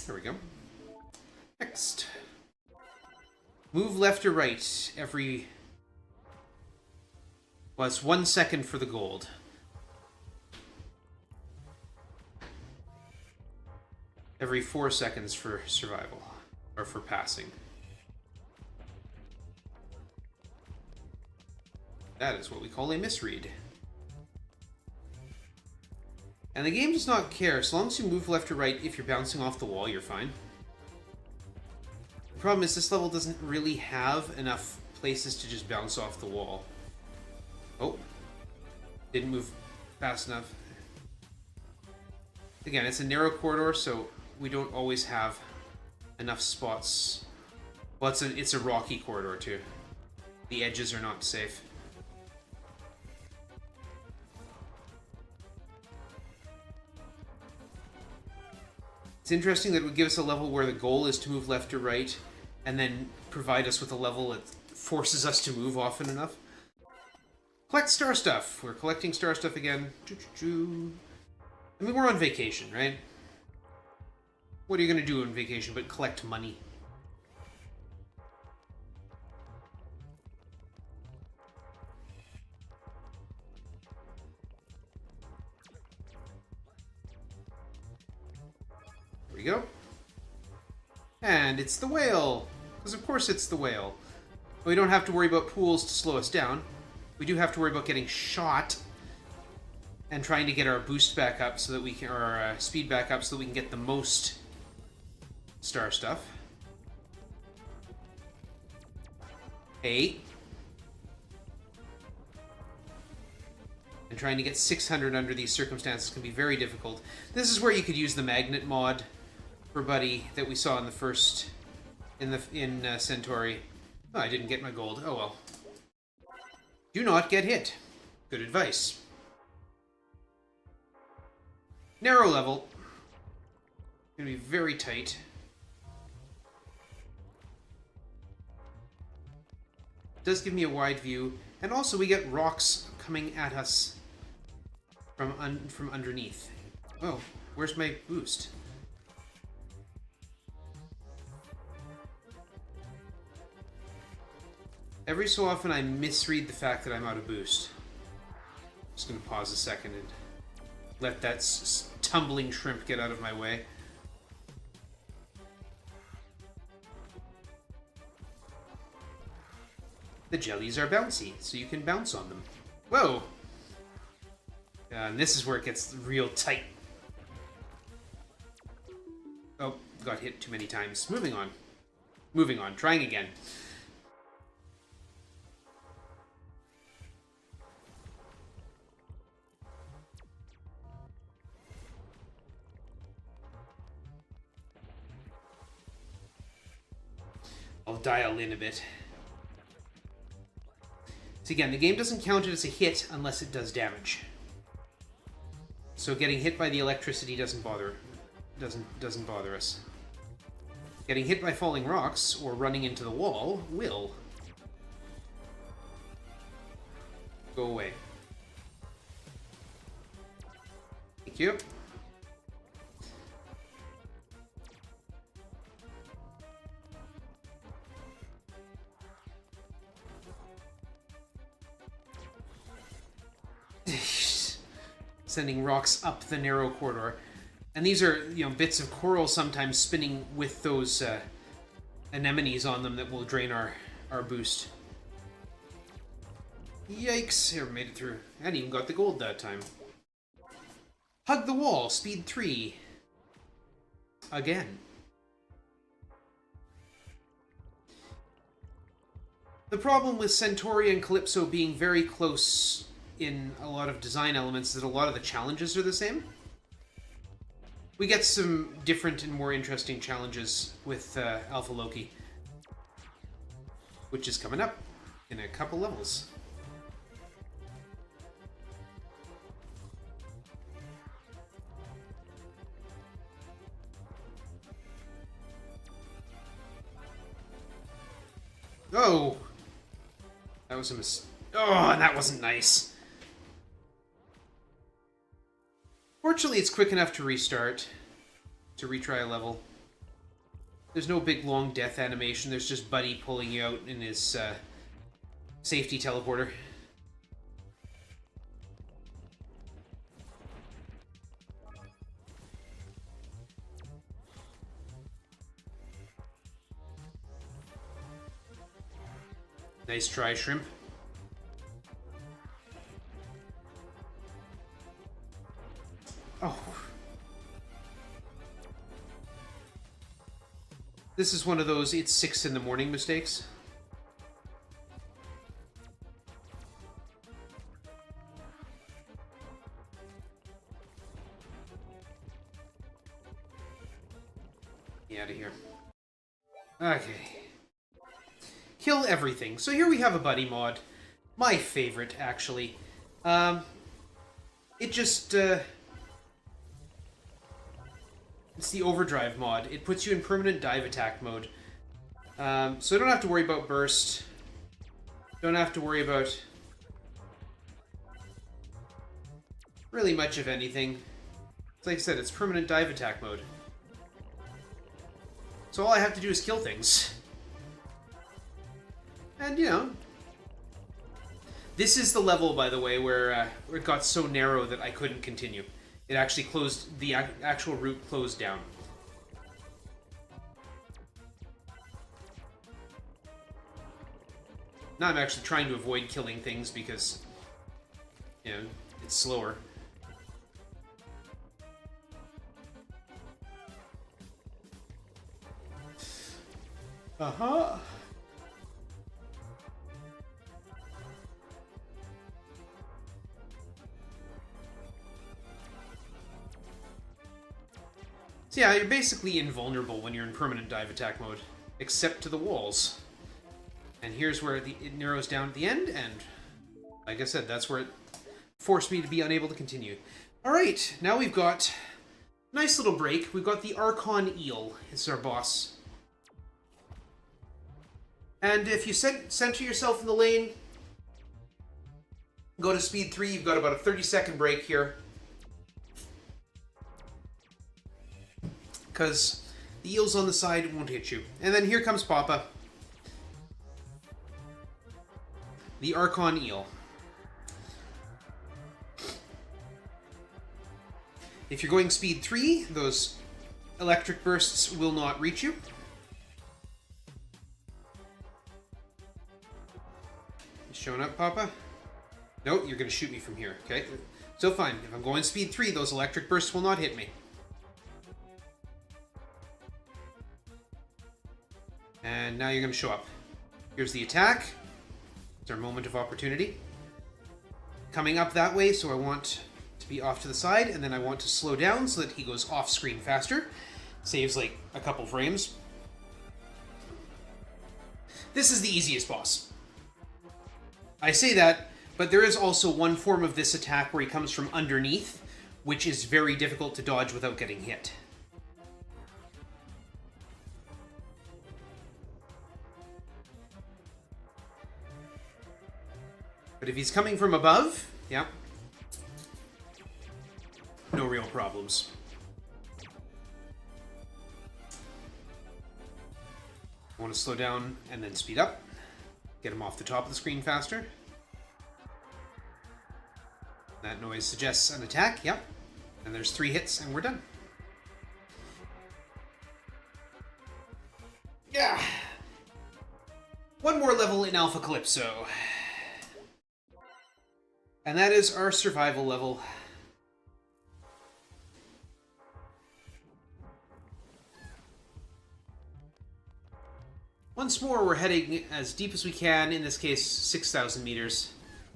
There we go. Next. Move left or right every... Well, it's 1 second for the gold. Every 4 seconds for survival. Or for passing. That is what we call a misread. And the game does not care. As long as you move left or right, if you're bouncing off the wall, you're fine. The problem is this level doesn't really have enough places to just bounce off the wall. Oh. Didn't move fast enough. Again, it's a narrow corridor, so we don't always have enough spots. Well, it's a rocky corridor, too. The edges are not safe. It's interesting that it would give us a level where the goal is to move left or right, and then provide us with a level that forces us to move often enough. Collect star stuff. We're collecting star stuff again. I mean, we're on vacation, right? What are you going to do on vacation but collect money? we go. And it's the whale! Because of course it's the whale. We don't have to worry about pools to slow us down. We do have to worry about getting shot and trying to get our boost back up so that we can, or our speed back up so that we can get the most star stuff. Hey. And trying to get 600 under these circumstances can be very difficult. This is where you could use the magnet mod for Buddy that we saw in the first, in Centauri. Oh, I didn't get my gold. Oh well. Do not get hit. Good advice. Narrow level. Gonna be very tight. Does give me a wide view, and also we get rocks coming at us from underneath. Oh, where's my boost? Every so often I misread the fact that I'm out of boost. Just gonna pause a second and let that tumbling shrimp get out of my way. The jellies are bouncy, so you can bounce on them. Whoa! And this is where it gets real tight. Oh, got hit too many times. Moving on. Moving on. Trying again. I'll dial in a bit. So again, the game doesn't count it as a hit unless it does damage. So getting hit by the electricity doesn't bother us. Getting hit by falling rocks or running into the wall will. Go away. Thank you. Sending rocks up the narrow corridor. And these are, bits of coral sometimes spinning with those anemones on them that will drain our boost. Yikes! Here, made it through. And even got the gold that time. Hug the wall, speed 3. Again. The problem with Centauri and Calypso being very close in a lot of design elements is that a lot of the challenges are the same. We get some different and more interesting challenges with Alpha Loki, which is coming up in a couple levels. Oh! That was a Oh, and that wasn't nice. Fortunately, it's quick enough to restart, to retry a level. There's no big long death animation, there's just Buddy pulling you out in his safety teleporter. Nice try, shrimp. Oh. This is one of those it's 6 in the morning mistakes. Get out of here. Okay. Kill everything. So here we have a buddy mod. My favorite, actually. It just, it's the overdrive mod. It puts you in permanent dive attack mode. So I don't have to worry about burst. Don't have to worry about really much of anything. It's like I said, it's permanent dive attack mode. So all I have to do is kill things. And, this is the level, by the way, where it got so narrow that I couldn't continue. It actually closed, the actual route closed down. Now I'm actually trying to avoid killing things because, you know, it's slower. Uh-huh. So yeah, you're basically invulnerable when you're in permanent dive attack mode, except to the walls. And here's where it narrows down at the end, and like I said, that's where it forced me to be unable to continue. Alright, now we've got a nice little break. We've got the Archon Eel. It's our boss. And if you center yourself in the lane, go to speed 3, you've got about a 30-second break here. Because the eels on the side won't hit you. And then here comes Papa. The Archon Eel. If you're going speed 3, those electric bursts will not reach you. Showing up, Papa? Nope, you're going to shoot me from here, okay? So fine, if I'm going speed 3, those electric bursts will not hit me. And now you're going to show up. Here's the attack. It's our moment of opportunity. Coming up that way, so I want to be off to the side, and then I want to slow down so that he goes off screen faster. Saves like a couple frames. This is the easiest boss. I say that, but there is also one form of this attack where he comes from underneath, which is very difficult to dodge without getting hit. But if he's coming from above, yeah, no real problems. I want to slow down and then speed up. Get him off the top of the screen faster. That noise suggests an attack, yep. And there's 3 hits and we're done. Yeah. One more level in Alpha Calypso. And that is our survival level. Once more, we're heading as deep as we can, in this case 6,000 meters,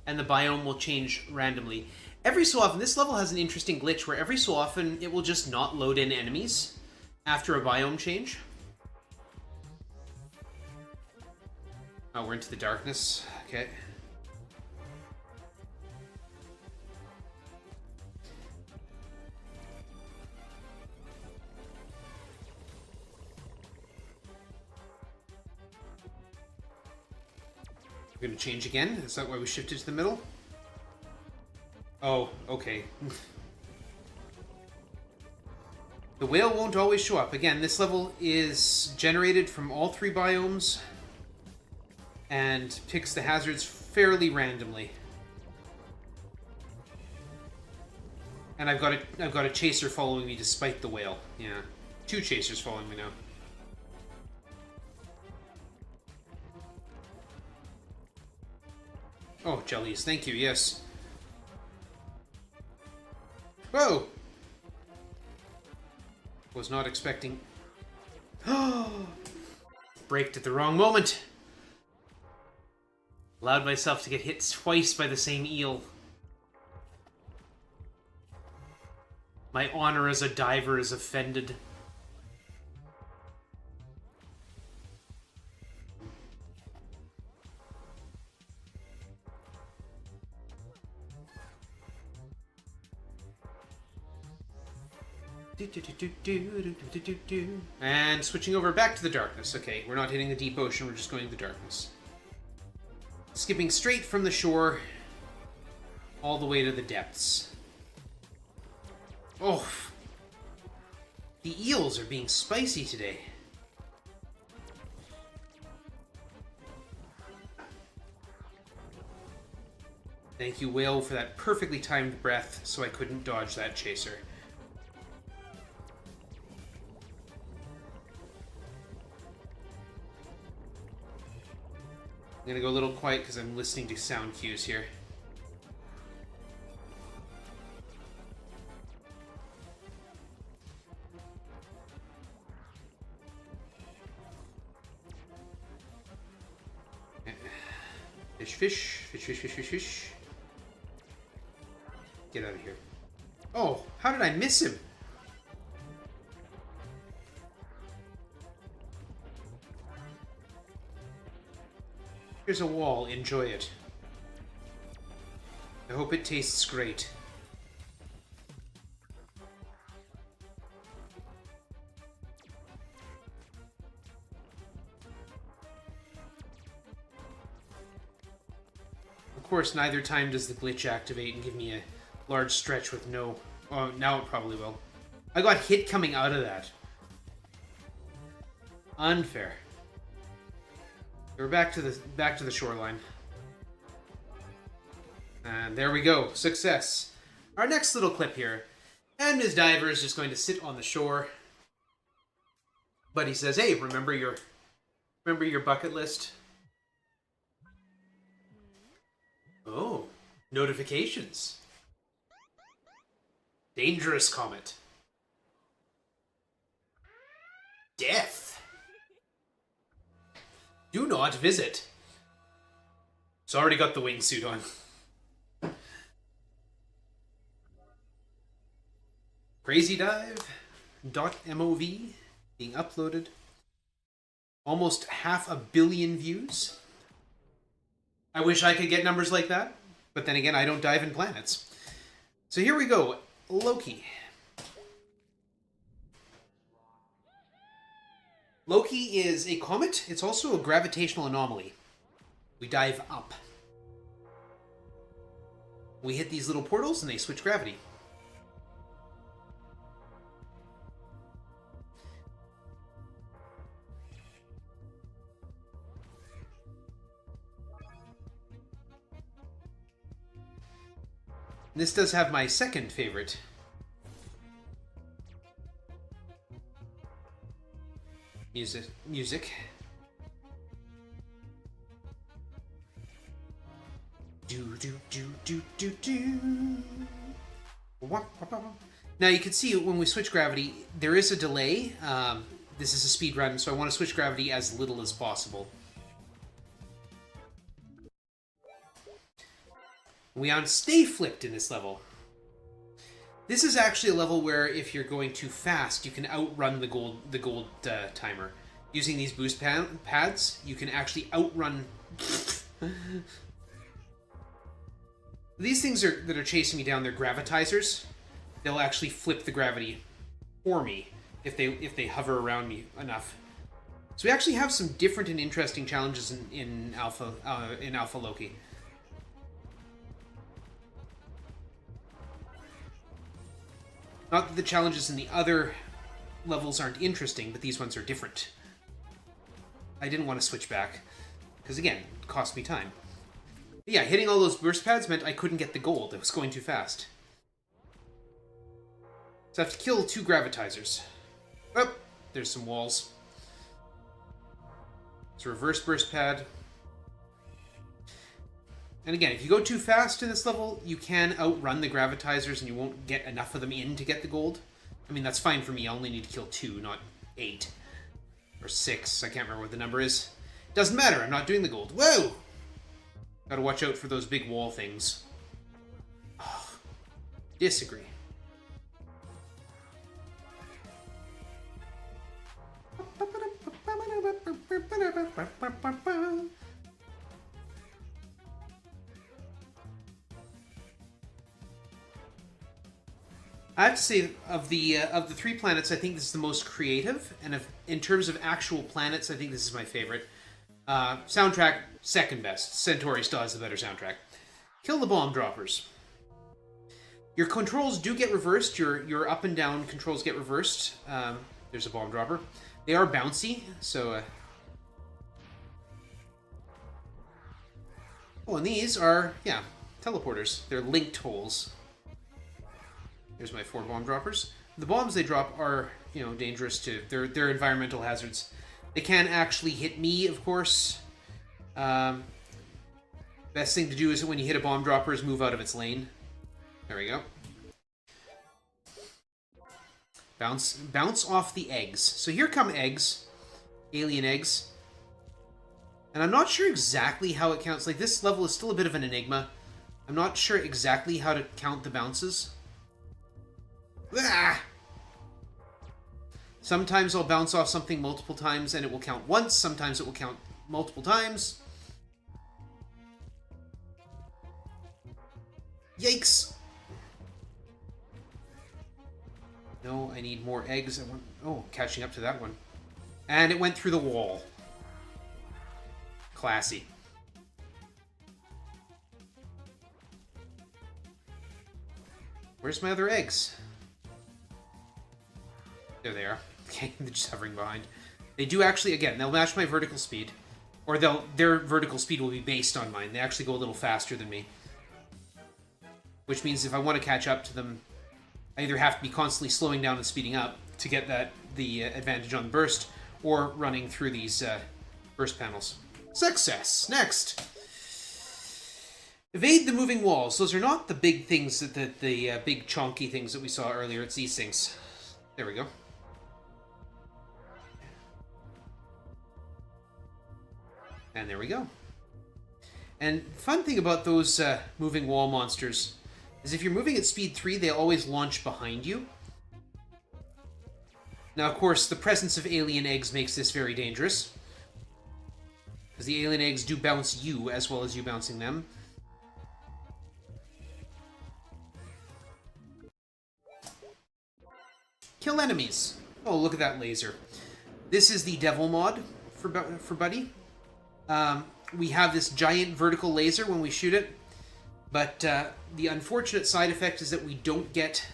and the biome will change randomly. Every so often, this level has an interesting glitch where every so often it will just not load in enemies after a biome change. Oh, we're into the darkness. Okay. We're going to change again? Is that why we shifted to the middle? Oh, okay. The whale won't always show up. Again, this level is generated from all 3 biomes and picks the hazards fairly randomly. And I've got a chaser following me despite the whale. Yeah. 2 chasers following me now. Oh, jellies. Thank you, yes. Whoa! Was not expecting... Braked at the wrong moment! Allowed myself to get hit twice by the same eel. My honor as a diver is offended. And switching over back to the darkness. Okay, we're not hitting the deep ocean, we're just going to the darkness. Skipping straight from the shore all the way to the depths. Oh, the eels are being spicy today. Thank you, whale, for that perfectly timed breath so I couldn't dodge that chaser. I'm gonna go a little quiet because I'm listening to sound cues here. Fish, fish, fish, fish, fish, fish, fish. Get out of here. Oh, how did I miss him? Here's a wall. Enjoy it. I hope it tastes great. Of course, neither time does the glitch activate and give me a large stretch with no... Oh, now it probably will. I got hit coming out of that. Unfair. We're back to the shoreline. And there we go. Success. Our next little clip here. And Ms. Diver is just going to sit on the shore. But he says, hey, remember your bucket list? Oh, notifications. Dangerous comet. Death. Do not visit. It's already got the wingsuit on. Crazy Dive .mov being uploaded. Almost 500 million views. I wish I could get numbers like that, but then again, I don't dive in planets. So here we go. Loki. Loki is a comet. It's also a gravitational anomaly. We dive up. We hit these little portals and they switch gravity. This does have my second favorite. Music. Do do do do do do. Now you can see when we switch gravity, there is a delay. This is a speed run, so I want to switch gravity as little as possible. We on stay flipped in this level. This is actually a level where if you're going too fast, you can outrun the gold timer. Using these boost pads, you can actually outrun. These things that are chasing me down, they're gravitizers. They'll actually flip the gravity for me if they hover around me enough. So we actually have some different and interesting challenges in Alpha Loki. Not that the challenges in the other levels aren't interesting, but these ones are different. I didn't want to switch back, because again, it cost me time. But yeah, hitting all those burst pads meant I couldn't get the gold. It was going too fast. So I have to kill 2 gravitizers. Oh, there's some walls. It's a reverse burst pad. And again, if you go too fast in this level, you can outrun the gravitizers and you won't get enough of them in to get the gold. I mean, that's fine for me. I only need to kill 2, not 8. Or 6. I can't remember what the number is. Doesn't matter. I'm not doing the gold. Whoa! Gotta watch out for those big wall things. Oh, disagree. I have to say, of the 3 planets, I think this is the most creative, and in terms of actual planets, I think this is my favorite. Soundtrack, second best. Centauri still has the better soundtrack. Kill the bomb droppers. Your controls do get reversed. Your up and down controls get reversed. There's a bomb dropper. They are bouncy, so... Oh, and these are, yeah, teleporters. They're linked holes. Here's my 4 bomb droppers. The bombs they drop are, dangerous too. They're environmental hazards. They can actually hit me, of course. Best thing to do is when you hit a bomb dropper is move out of its lane. There we go. Bounce off the eggs. So here come eggs. Alien eggs. And I'm not sure exactly how it counts. Like, this level is still a bit of an enigma. I'm not sure exactly how to count the bounces. Ah! Sometimes I'll bounce off something multiple times and it will count once. Sometimes it will count multiple times. Yikes! No, I need more eggs. Oh, catching up to that one. And it went through the wall. Classy. Where's my other eggs? There they are. Okay, they're just hovering behind. They do actually, again, they'll match my vertical speed. Or their vertical speed will be based on mine. They actually go a little faster than me. Which means if I want to catch up to them, I either have to be constantly slowing down and speeding up to get the advantage on the burst, or running through these burst panels. Success! Next! Evade the moving walls. Those are not the big things, the big chonky things that we saw earlier. It's these things. There we go. And there we go. And fun thing about those moving wall monsters is if you're moving at speed 3, they always launch behind you. Now, of course, the presence of alien eggs makes this very dangerous. Because the alien eggs do bounce you as well as you bouncing them. Kill enemies. Oh, look at that laser. This is the devil mod for Buddy. We have this giant vertical laser when we shoot it. But the unfortunate side effect is that we don't get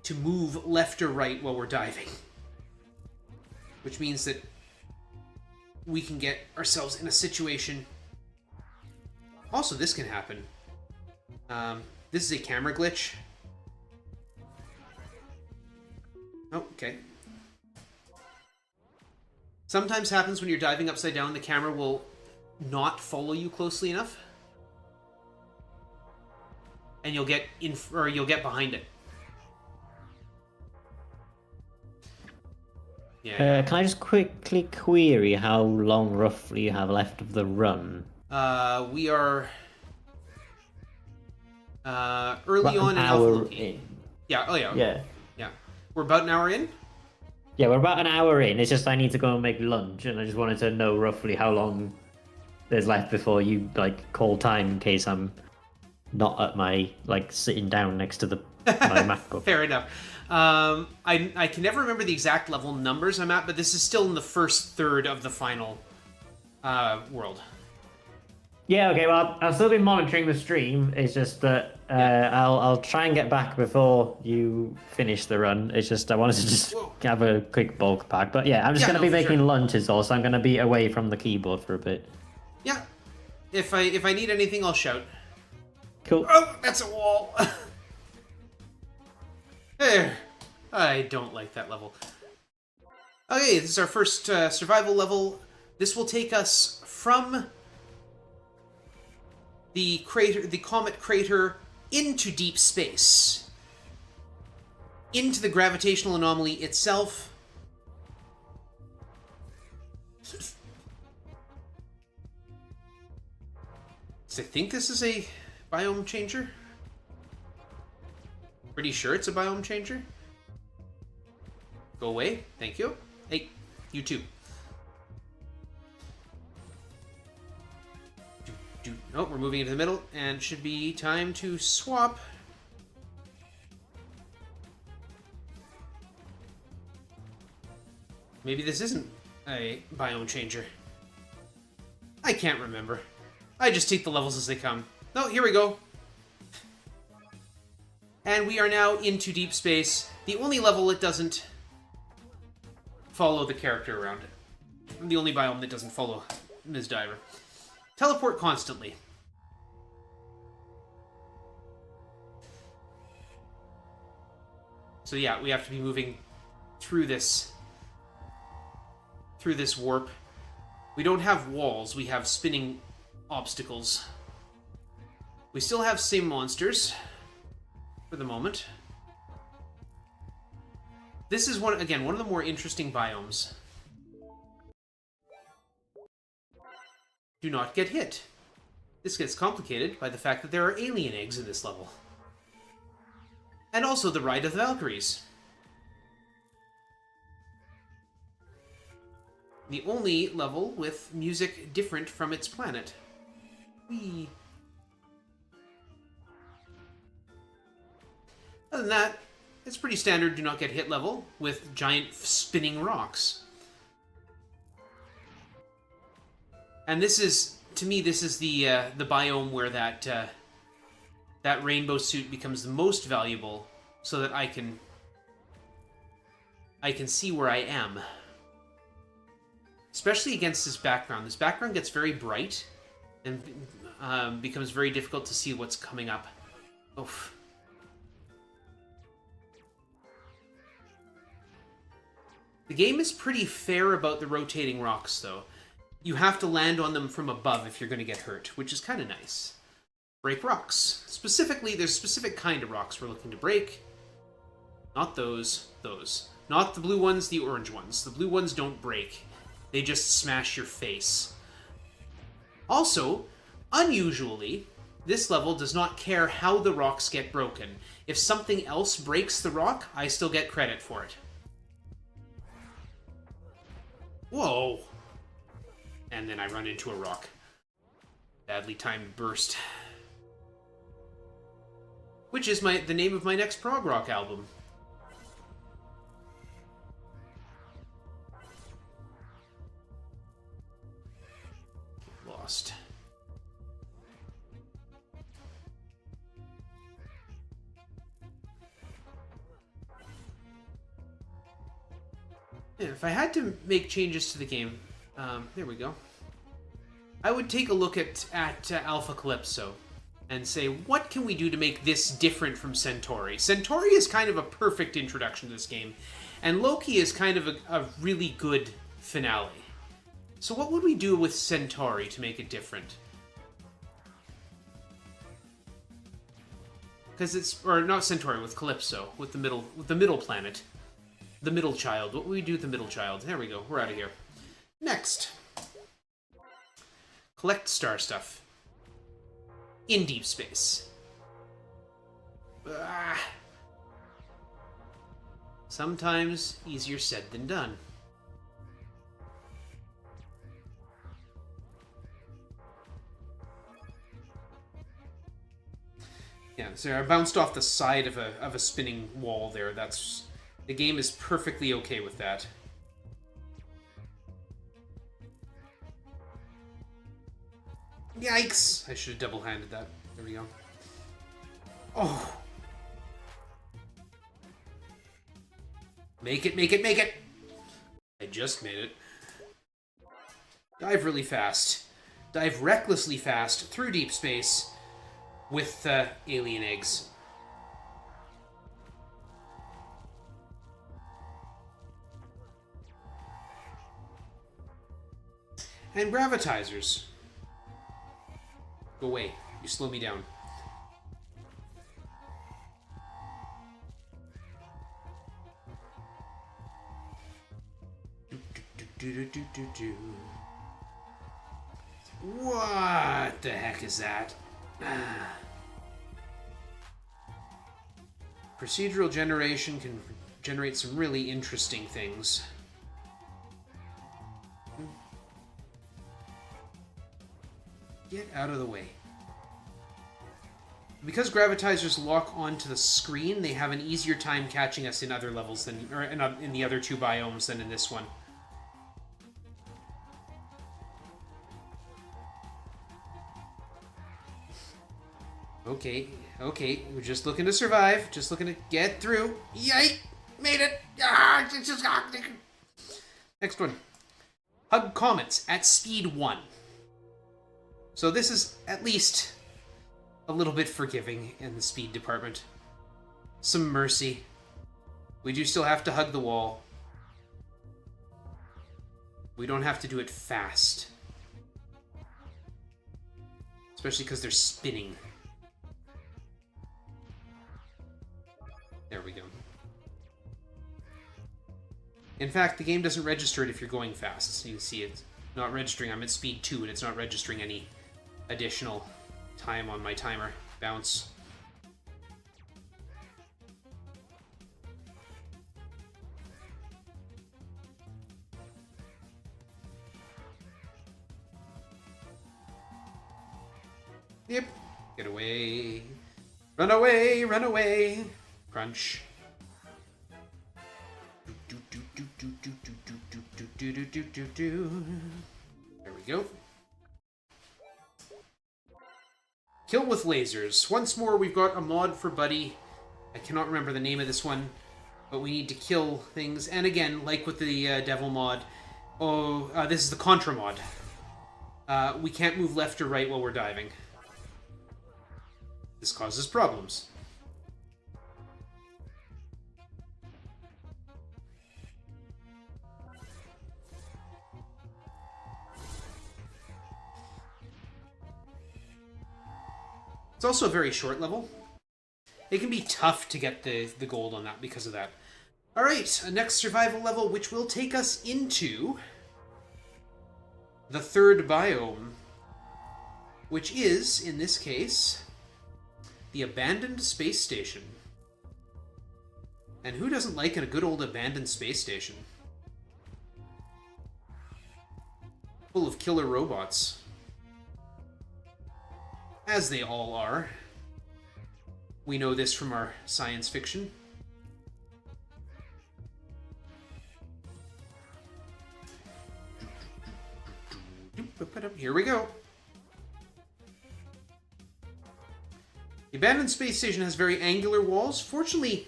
to move left or right while we're diving. Which means that we can get ourselves in a situation... Also, this can happen. This is a camera glitch. Oh, okay. Sometimes happens when you're diving upside down, the camera will not follow you closely enough. And you'll get you'll get behind it. Yeah. Can I just quickly query how long roughly you have left of the run? We are early About on an in Alpha hour Loki. in. Yeah. Oh yeah. Yeah. Yeah. We're about an hour in. Yeah, we're about an hour in. It's just I need to go and make lunch, and I just wanted to know roughly how long there's left before you call time in case I'm not at my sitting down next to my MacBook. Fair enough. I can never remember the exact level numbers I'm at, but this is still in the first third of the final world. Yeah, okay, well, I'll still be monitoring the stream. It's just that I'll try and get back before you finish the run. It's just I wanted to just have a quick bulk pack. But yeah, I'm just going to be making lunches also. I'm going to be away from the keyboard for a bit. Yeah. If I need anything, I'll shout. Cool. Oh, that's a wall. There. I don't like that level. Okay, this is our first survival level. This will take us from the comet crater, into deep space, into the gravitational anomaly itself. So I think this is a biome changer. Pretty sure it's a biome changer. Go away. Thank you. Hey, you too. Oh, we're moving into the middle, and should be time to swap. Maybe this isn't a biome changer. I can't remember. I just take the levels as they come. Oh, here we go. And we are now into deep space. The only level that doesn't follow the character around it. The only biome that doesn't follow Ms. Diver. Teleport constantly. So yeah, we have to be moving through this warp. We don't have walls, we have spinning obstacles. We still have same monsters for the moment. This is one of the more interesting biomes. Do not get hit. This gets complicated by the fact that there are alien eggs in this level. And also the Ride of the Valkyries. The only level with music different from its planet. Whee! Other than that, it's pretty standard do not get hit level with giant spinning rocks. And this is, to me, this is the biome where that rainbow suit becomes the most valuable, so that I can see where I am. Especially against this background. This background gets very bright and becomes very difficult to see what's coming up. Oof. The game is pretty fair about the rotating rocks, though. You have to land on them from above if you're going to get hurt, which is kind of nice. Break rocks. Specifically, there's a specific kind of rocks we're looking to break. Not those. Those. Not the blue ones, the orange ones. The blue ones don't break. They just smash your face. Also, unusually, this level does not care how the rocks get broken. If something else breaks the rock, I still get credit for it. Whoa! And then I run into a rock. Badly timed burst. Which is the name of my next prog rock album. Lost. Yeah, if I had to make changes to the game, there we go. I would take a look at Alpha Calypso and say, what can we do to make this different from Centauri? Centauri is kind of a perfect introduction to this game, and Loki is kind of a really good finale. So what would we do with Centauri to make it different? Because it's, or not Centauri, with Calypso, with the middle planet. The middle child. What would we do with the middle child? There we go. We're out of here. Next. Collect star stuff. In deep space. Sometimes easier said than done. Yeah, so I bounced off the side of a spinning wall there. That's... The game is perfectly okay with that. Yikes! I should have double-handed that. There we go. Oh! Make it, make it, make it! I just made it. Dive really fast. Dive recklessly fast through deep space with alien eggs. And gravitizers. Go away. You slow me down. What the heck is that? Procedural generation can generate some really interesting things. Get out of the way. Because gravitizers lock onto the screen, they have an easier time catching us in other levels than, or in the other two biomes than in this one. Okay, okay, we're just looking to survive, just looking to get through. Yike! Made it! Next one. Hug comets at speed 1. So this is at least a little bit forgiving in the speed department. Some mercy. We do still have to hug the wall. We don't have to do it fast. Especially because they're spinning. There we go. In fact, the game doesn't register it if you're going fast. So you can see it's not registering. I'm at speed 2, and it's not registering any additional time on my timer. Bounce. Yep. Get away. Run away, run away. Crunch. There we go. Kill with lasers. Once more, we've got a mod for Buddy. I cannot remember the name of this one, but we need to kill things. And again, like with the Devil mod, this is the Contra mod. We can't move left or right while we're diving. This causes problems. It's also a very short level. It can be tough to get the gold on that because of that. Alright, a next survival level, which will take us into the third biome, which is, in this case, the abandoned space station. And who doesn't like a good old abandoned space station? Full of killer robots. As they all are. We know this from our science fiction. Here we go. The abandoned space station has very angular walls. Fortunately,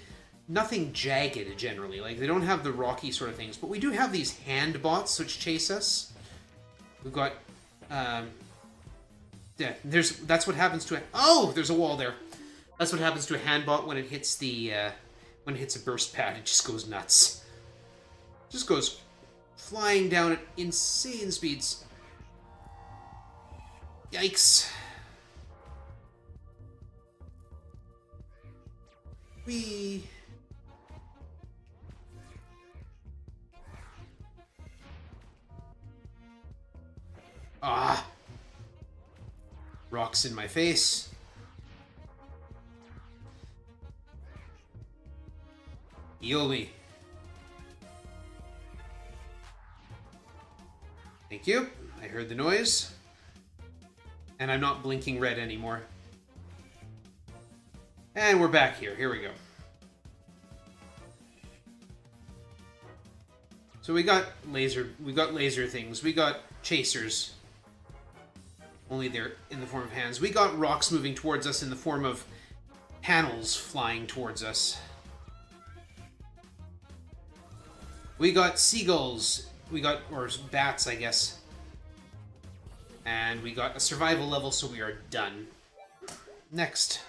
nothing jagged generally. Like, they don't have the rocky sort of things. But we do have these hand bots which chase us. We've got... yeah, that's what happens to a... Oh! There's a wall there. That's what happens to a handbot when it hits the... when it hits a burst pad. It just goes nuts. It just goes flying down at insane speeds. Yikes. Whee! Ah! Rocks in my face. Heal me. Thank you. I heard the noise. And I'm not blinking red anymore. And we're back here. Here we go. So we got laser things. We got chasers. Only they're in the form of hands. We got rocks moving towards us in the form of panels flying towards us. We got seagulls. Or bats, I guess. And we got a survival level, so we are done. Next.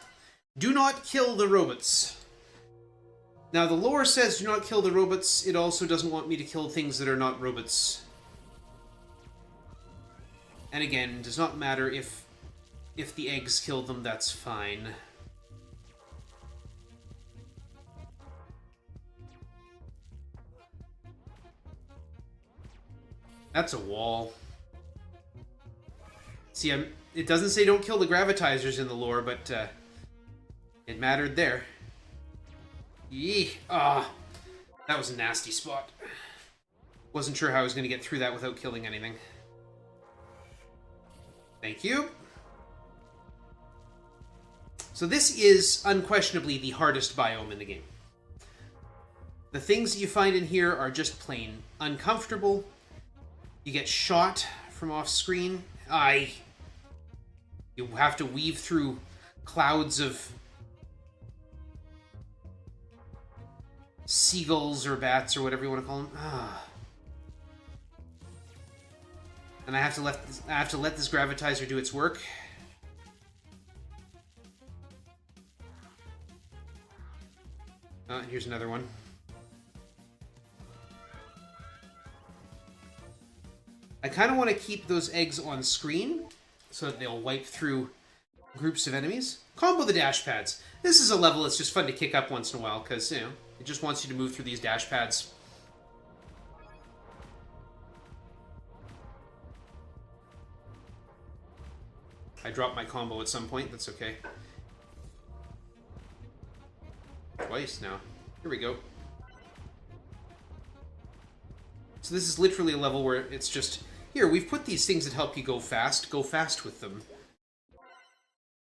Do not kill the robots. Now, the lore says do not kill the robots. It also doesn't want me to kill things that are not robots. And again, it does not matter if the eggs kill them, that's fine. That's a wall. See, it doesn't say don't kill the gravitizers in the lore, but it mattered there. Yee! Ah! That was a nasty spot. Wasn't sure how I was going to get through that without killing anything. Thank you. So this is unquestionably the hardest biome in the game. The things that you find in here are just plain uncomfortable. You get shot from off screen. You have to weave through clouds of seagulls or bats or whatever you want to call them. And I have to let this gravitizer do its work. Here's another one. I kind of want to keep those eggs on screen so that they'll wipe through groups of enemies. Combo the dash pads. This is a level that's just fun to kick up once in a while, because, you know, it just wants you to move through these dash pads. I dropped my combo at some point, that's okay. Twice now. Here we go. So this is literally a level where it's just, here, we've put these things that help you go fast with them.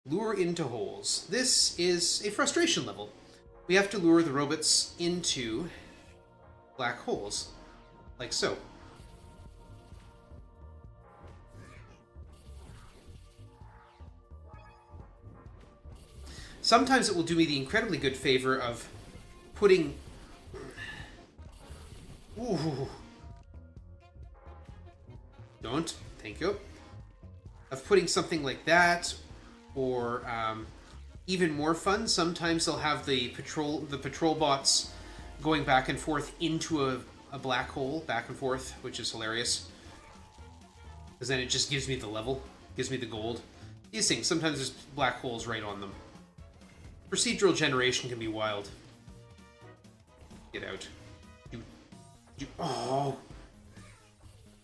Lure into holes. This is a frustration level. We have to lure the robots into black holes, like so. Sometimes it will do me the incredibly good favor of putting... Ooh. Don't. Thank you. Of putting something like that, or even more fun, sometimes they'll have the patrol bots going back and forth into a black hole, back and forth, which is hilarious. Because then it just gives me the level, gives me the gold. These things, sometimes there's black holes right on them. Procedural generation can be wild. Get out. Oh!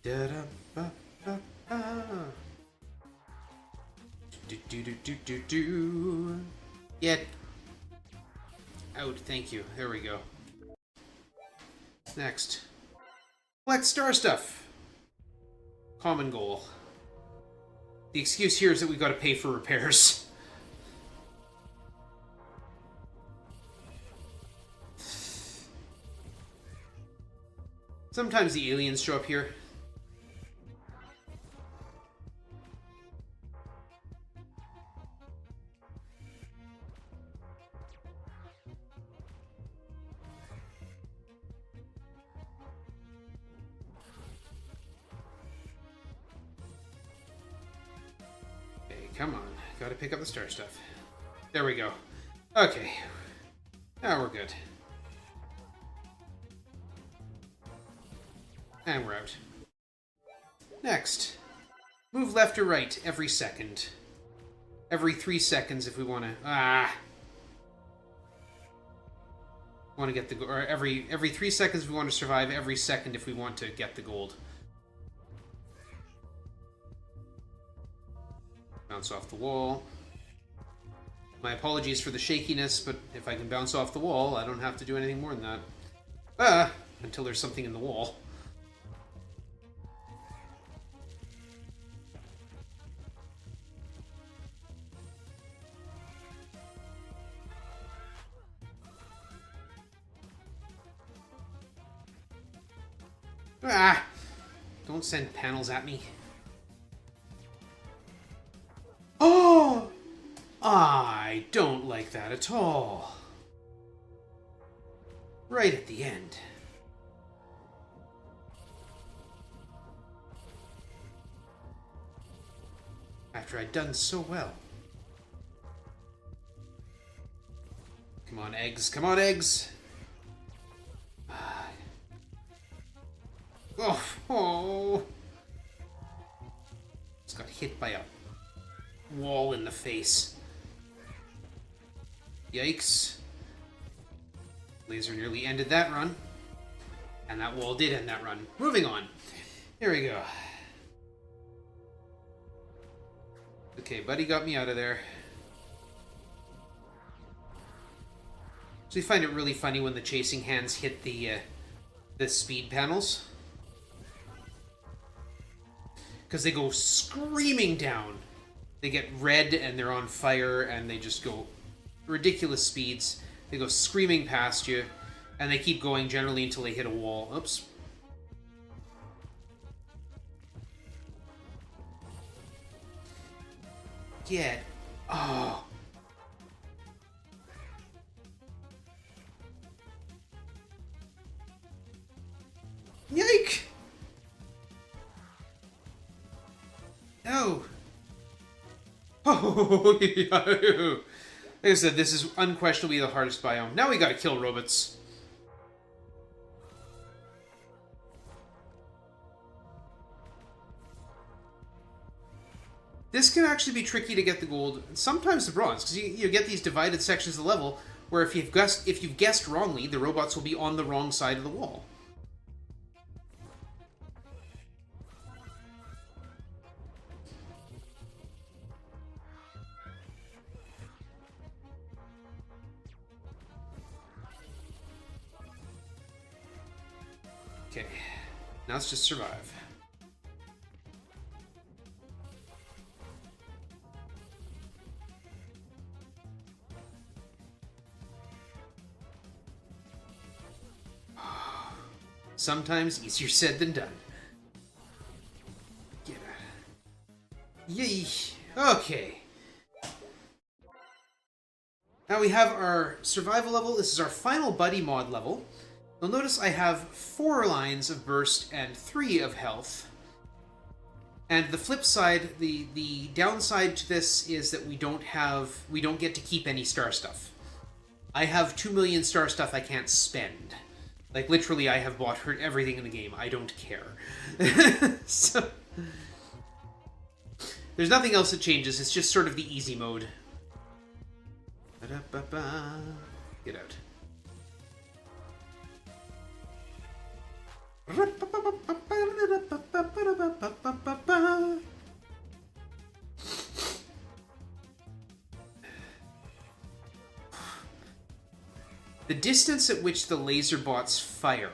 Da-da-ba-ba-ba. Do-do-do-do-do-do. Get out, thank you. There we go. Next. Collect star stuff. Common goal. The excuse here is that we've got to pay for repairs. Sometimes the aliens show up here. Okay, come on. Gotta pick up the star stuff. There we go. Okay. Now we're good. And we're out. Next. Move left or right every second. Every 3 seconds if we want to... Want to get the... Or every 3 seconds if we want to survive, every second if we want to get the gold. Bounce off the wall. My apologies for the shakiness, but if I can bounce off the wall, I don't have to do anything more than that. Until there's something in the wall. Don't send panels at me. Oh! I don't like that at all. Right at the end. After I'd done so well. Come on, eggs. Come on, eggs. Oh. Just got hit by a wall in the face. Yikes. Laser nearly ended that run. And that wall did end that run. Moving on. Here we go. Okay, buddy got me out of there. So you find it really funny when the chasing hands hit the speed panels. Because they go screaming down. They get red and they're on fire and they just go ridiculous speeds. They go screaming past you and they keep going generally until they hit a wall. Oops. Get... Oh. Yike! No! Oh, like I said, this is unquestionably the hardest biome. Now we gotta kill robots. This can actually be tricky to get the gold, and sometimes the bronze, because you get these divided sections of the level where if you've guessed wrongly, the robots will be on the wrong side of the wall. Okay, now let's just survive. Sometimes easier said than done. Get out. Yay. Okay. Now we have our survival level. This is our final buddy mod level. You'll notice I have 4 lines of burst and 3 of health. And the flip side, the downside to this is that we don't get to keep any star stuff. I have 2 million star stuff I can't spend. Like, literally, I have bought everything in the game. I don't care. So, there's nothing else that changes. It's just sort of the easy mode. Get out. The distance at which the laser bots fire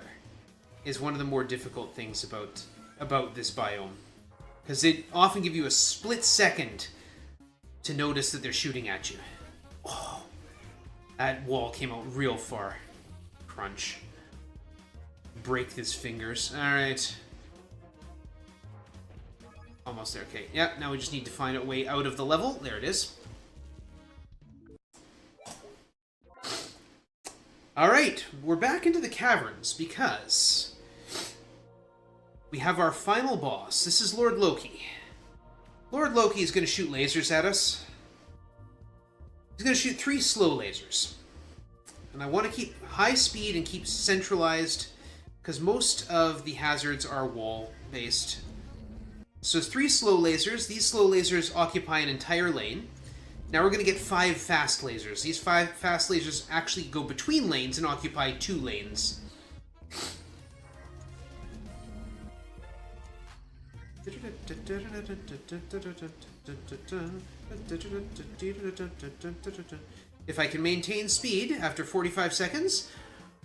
is one of the more difficult things about this biome. Because they often give you a split second to notice that they're shooting at you. Oh, that wall came out real far. Crunch. Break his fingers. Alright. Almost there. Okay. Yeah, now we just need to find a way out of the level. There it is. Alright, we're back into the caverns because we have our final boss. This is Lord Loki. Lord Loki is going to shoot lasers at us. He's going to shoot 3 slow lasers. And I want to keep high speed and keep centralized because most of the hazards are wall-based. So it's 3 slow lasers. These slow lasers occupy an entire lane. Now we're going to get 5 fast lasers. These 5 fast lasers actually go between lanes and occupy 2 lanes. If I can maintain speed after 45 seconds,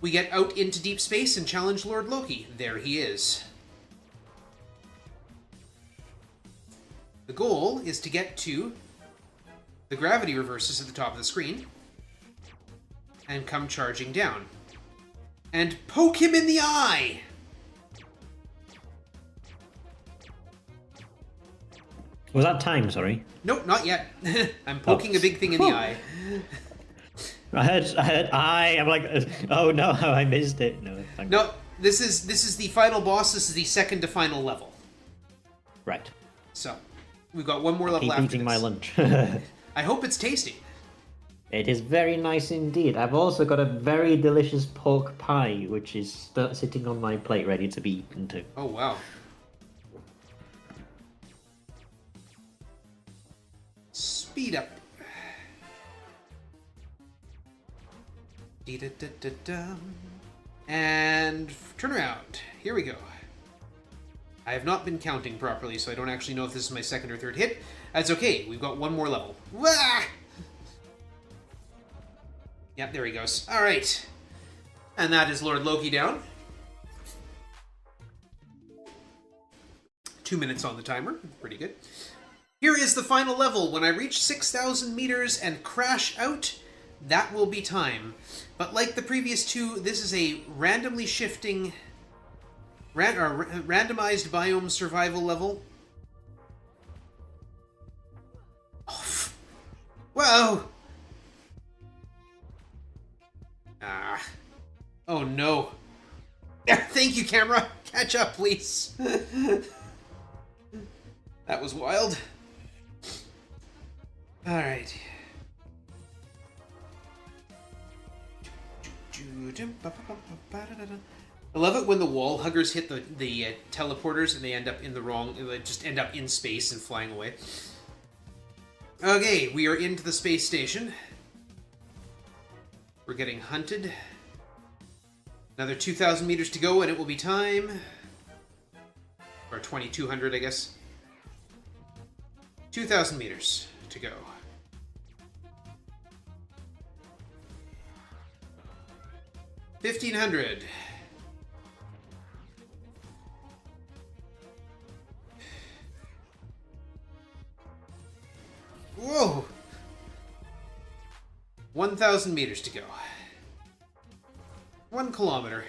we get out into deep space and challenge Lord Loki. There he is. The goal is to get to the gravity reverses at the top of the screen and come charging down. And poke him in the eye! Was that time, sorry? Nope, not yet. I'm poking a big thing in the eye. I heard eye. I'm like, oh no, I missed it. No, this is the final boss. This is the second to final level. Right. So, we've got one more level Keep after eating this. my lunch. I hope it's tasty. It is very nice indeed. I've also got a very delicious pork pie, which is sitting on my plate ready to be eaten too. Oh, wow. Speed up. And turn around. Here we go. I have not been counting properly, so I don't actually know if this is my second or third hit. That's okay. We've got one more level. Wah! Yep, there he goes. All right. And that is Lord Loki down. 2 minutes on the timer. Pretty good. Here is the final level. When I reach 6,000 meters and crash out, that will be time. But like the previous 2, this is a randomly shifting, randomized biome survival level. Oh, whoa! Ah. Oh no. Thank you, camera. Catch up, please. That was wild. Alright. I love it when the wall huggers hit the teleporters and they end up in the wrong, they just end up in space and flying away. Okay, we are into the space station. We're getting hunted. Another 2,000 meters to go and it will be time. Or 2,200, I guess. 2,000 meters to go. $1,500. Whoa! 1,000 meters to go. 1 kilometer.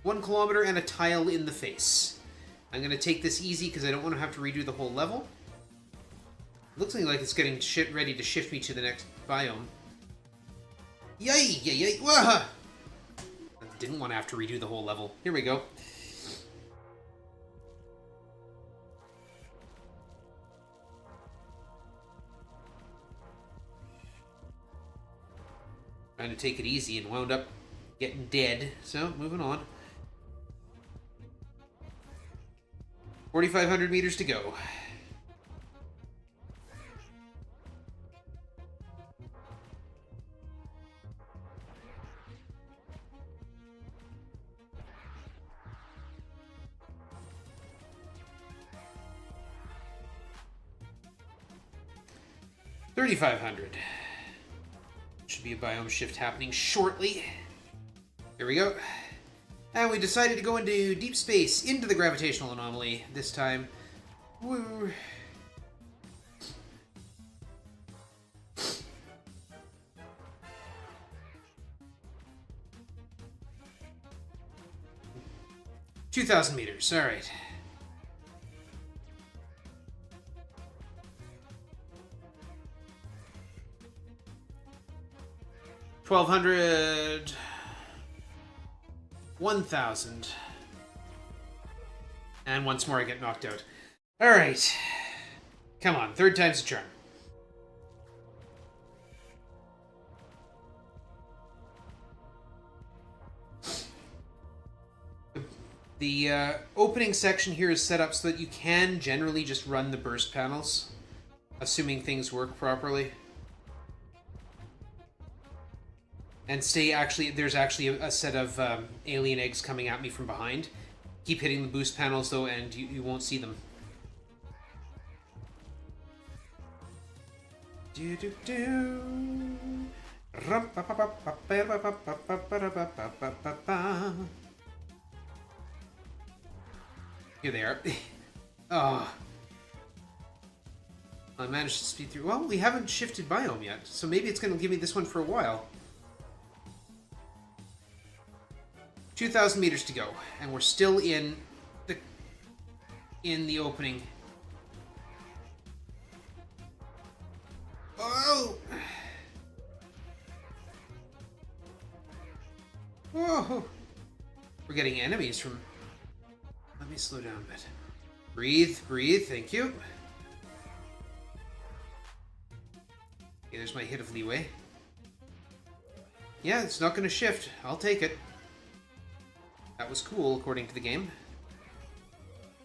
1 kilometer and a tile in the face. I'm gonna take this easy because I don't want to have to redo the whole level. Looks like it's getting ready to shift me to the next biome. Yay! Yay! Yay! Wah! I didn't want to have to redo the whole level. Here we go. Trying to take it easy and wound up getting dead. So, moving on. 4,500 meters to go. $3,500. Should be a biome shift happening shortly. Here we go. And we decided to go into deep space, into the gravitational anomaly this time. Woo. $2,000 meters. All right. $1,200. 1,000. And once more I get knocked out. Alright. Come on, third time's a charm. The opening section here is set up so that you can generally just run the burst panels, assuming things work properly. And there's actually a set of alien eggs coming at me from behind. Keep hitting the boost panels though, and you won't see them. Here they are. Oh. I managed to speed through. Well, we haven't shifted biome yet, so maybe it's going to give me this one for a while. 2,000 meters to go, and we're still in the opening. Oh! Whoa! We're getting enemies from... Let me slow down a bit. Breathe, breathe, thank you. Okay, there's my hit of leeway. Yeah, it's not going to shift. I'll take it. That was cool, according to the game.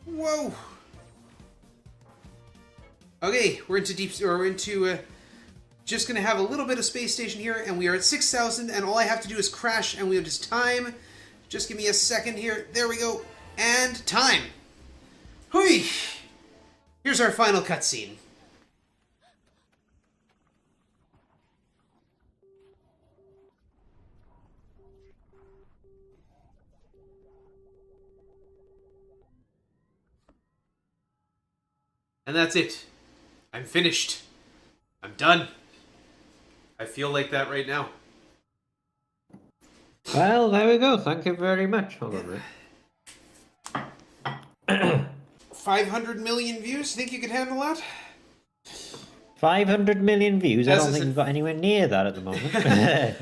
Whoa! Okay, we're into just gonna have a little bit of space station here, and we are at 6,000, and all I have to do is crash, and we'll just time. Just give me a second here. There we go. And time! Hui! Here's our final cutscene. And that's it. I'm finished. I'm done. I feel like that right now. Well, there we go. Thank you very much, Oliver. 500 million views? Think you could handle that? 500 million views? I don't think we've got anywhere near that at the moment.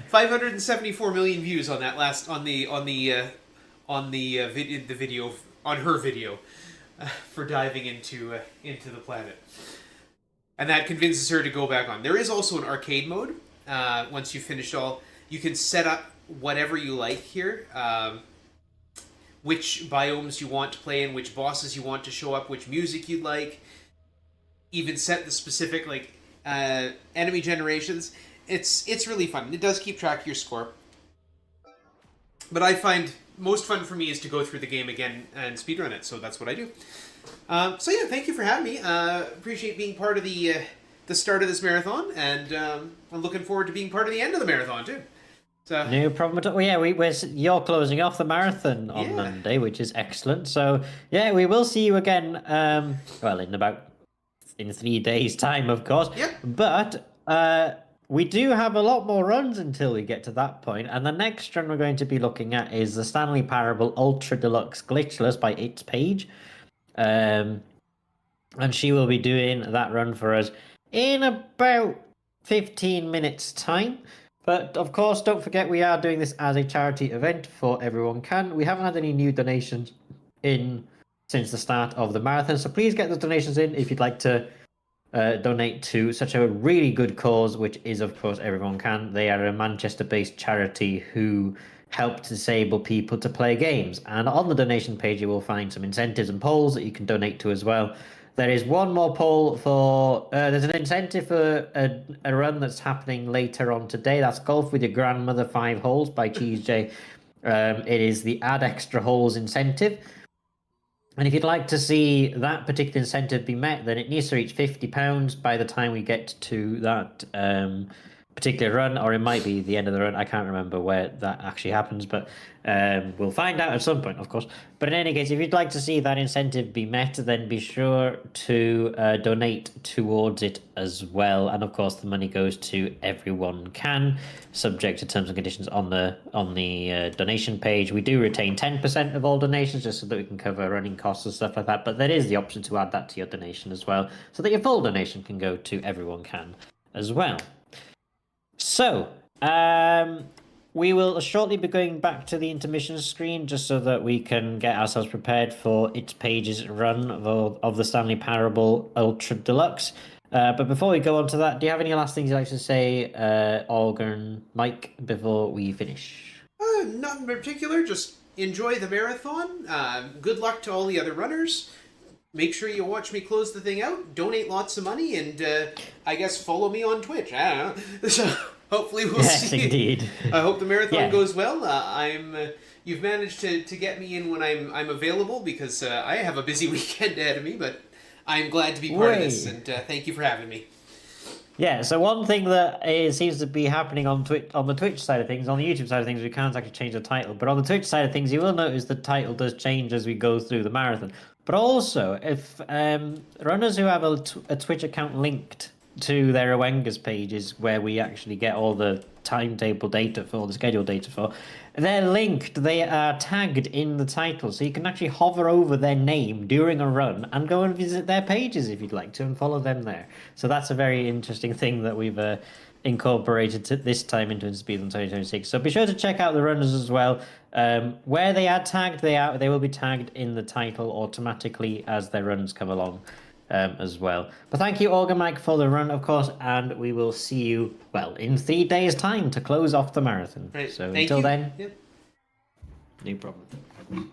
574 million views on that last on her video for diving into the planet, and that convinces her to go back on. There is also an arcade mode. Once you've finished all, you can set up whatever you like here. Which biomes you want to play in, which bosses you want to show up, which music you'd like. even set the specific like enemy generations. It's really fun. It does keep track of your score. But I find most fun for me is to go through the game again and speedrun it. So that's what I do. So yeah, thank you for having me. Appreciate being part of the start of this marathon, and I'm looking forward to being part of the end of the marathon too. So no problem at all. Yeah, you're closing off the marathon on Monday, which is excellent. So yeah, we will see you again. Well, in 3 days' time, of course. Yeah. But we do have a lot more runs until we get to that point, and the next run we're going to be looking at is the Stanley Parable Ultra Deluxe Glitchless by It's Page. And she will be doing that run for us in about 15 minutes' time. But of course, don't forget we are doing this as a charity event for Everyone Can. We haven't had any new donations in since the start of the marathon, so please get those donations in if you'd like to donate to such a really good cause, which is, of course, Everyone Can. They are a Manchester-based charity who help disabled people to play games. And on the donation page, you will find some incentives and polls that you can donate to as well. There is one more poll for... there's an incentive for a run that's happening later on today. That's Golf with Your Grandmother 5 Holes by Cheese J. It is the Add Extra Holes incentive. And if you'd like to see that particular incentive be met, then it needs to reach £50 by the time we get to that particular run, or it might be the end of the run. I can't remember where that actually happens, but we'll find out at some point, of course. But in any case, if you'd like to see that incentive be met, then be sure to donate towards it as well. And of course, the money goes to Everyone Can, subject to terms and conditions on the donation page. We do retain 10% of all donations, just so that we can cover running costs and stuff like that. But there is the option to add that to your donation as well, so that your full donation can go to Everyone Can as well. So, we will shortly be going back to the intermission screen, just so that we can get ourselves prepared for It's Page's run of the Stanley Parable Ultra Deluxe. But before we go on to that, do you have any last things you'd like to say, Olga and Mike, before we finish? Not in particular, just enjoy the marathon. Good luck to all the other runners. Make sure you watch me close the thing out, donate lots of money, and I guess follow me on Twitch. I don't know. So hopefully we'll see. Yes, indeed. I hope the marathon goes well. You've managed to get me in when I'm available, because I have a busy weekend ahead of me, but I'm glad to be part of this, and thank you for having me. Yeah, so one thing that seems to be happening on the Twitch side of things, on the YouTube side of things, we can't actually change the title, but on the Twitch side of things, you will notice the title does change as we go through the marathon. But also, if runners who have a Twitch account linked to their Awengas pages, where we actually get all the timetable data for, the schedule data for, they're linked, they are tagged in the title, so you can actually hover over their name during a run and go and visit their pages if you'd like to, and follow them there. So that's a very interesting thing that we've incorporated this time into InstaSpeedathon 2026. So be sure to check out the runners as well. Where they are tagged, they will be tagged in the title automatically as their runs come along as well. But thank you, Olga, Mike, for the run, of course, and we will see you, well, in 3 days' time to close off the marathon. Right. So Thank until you. then, Yep. no problem.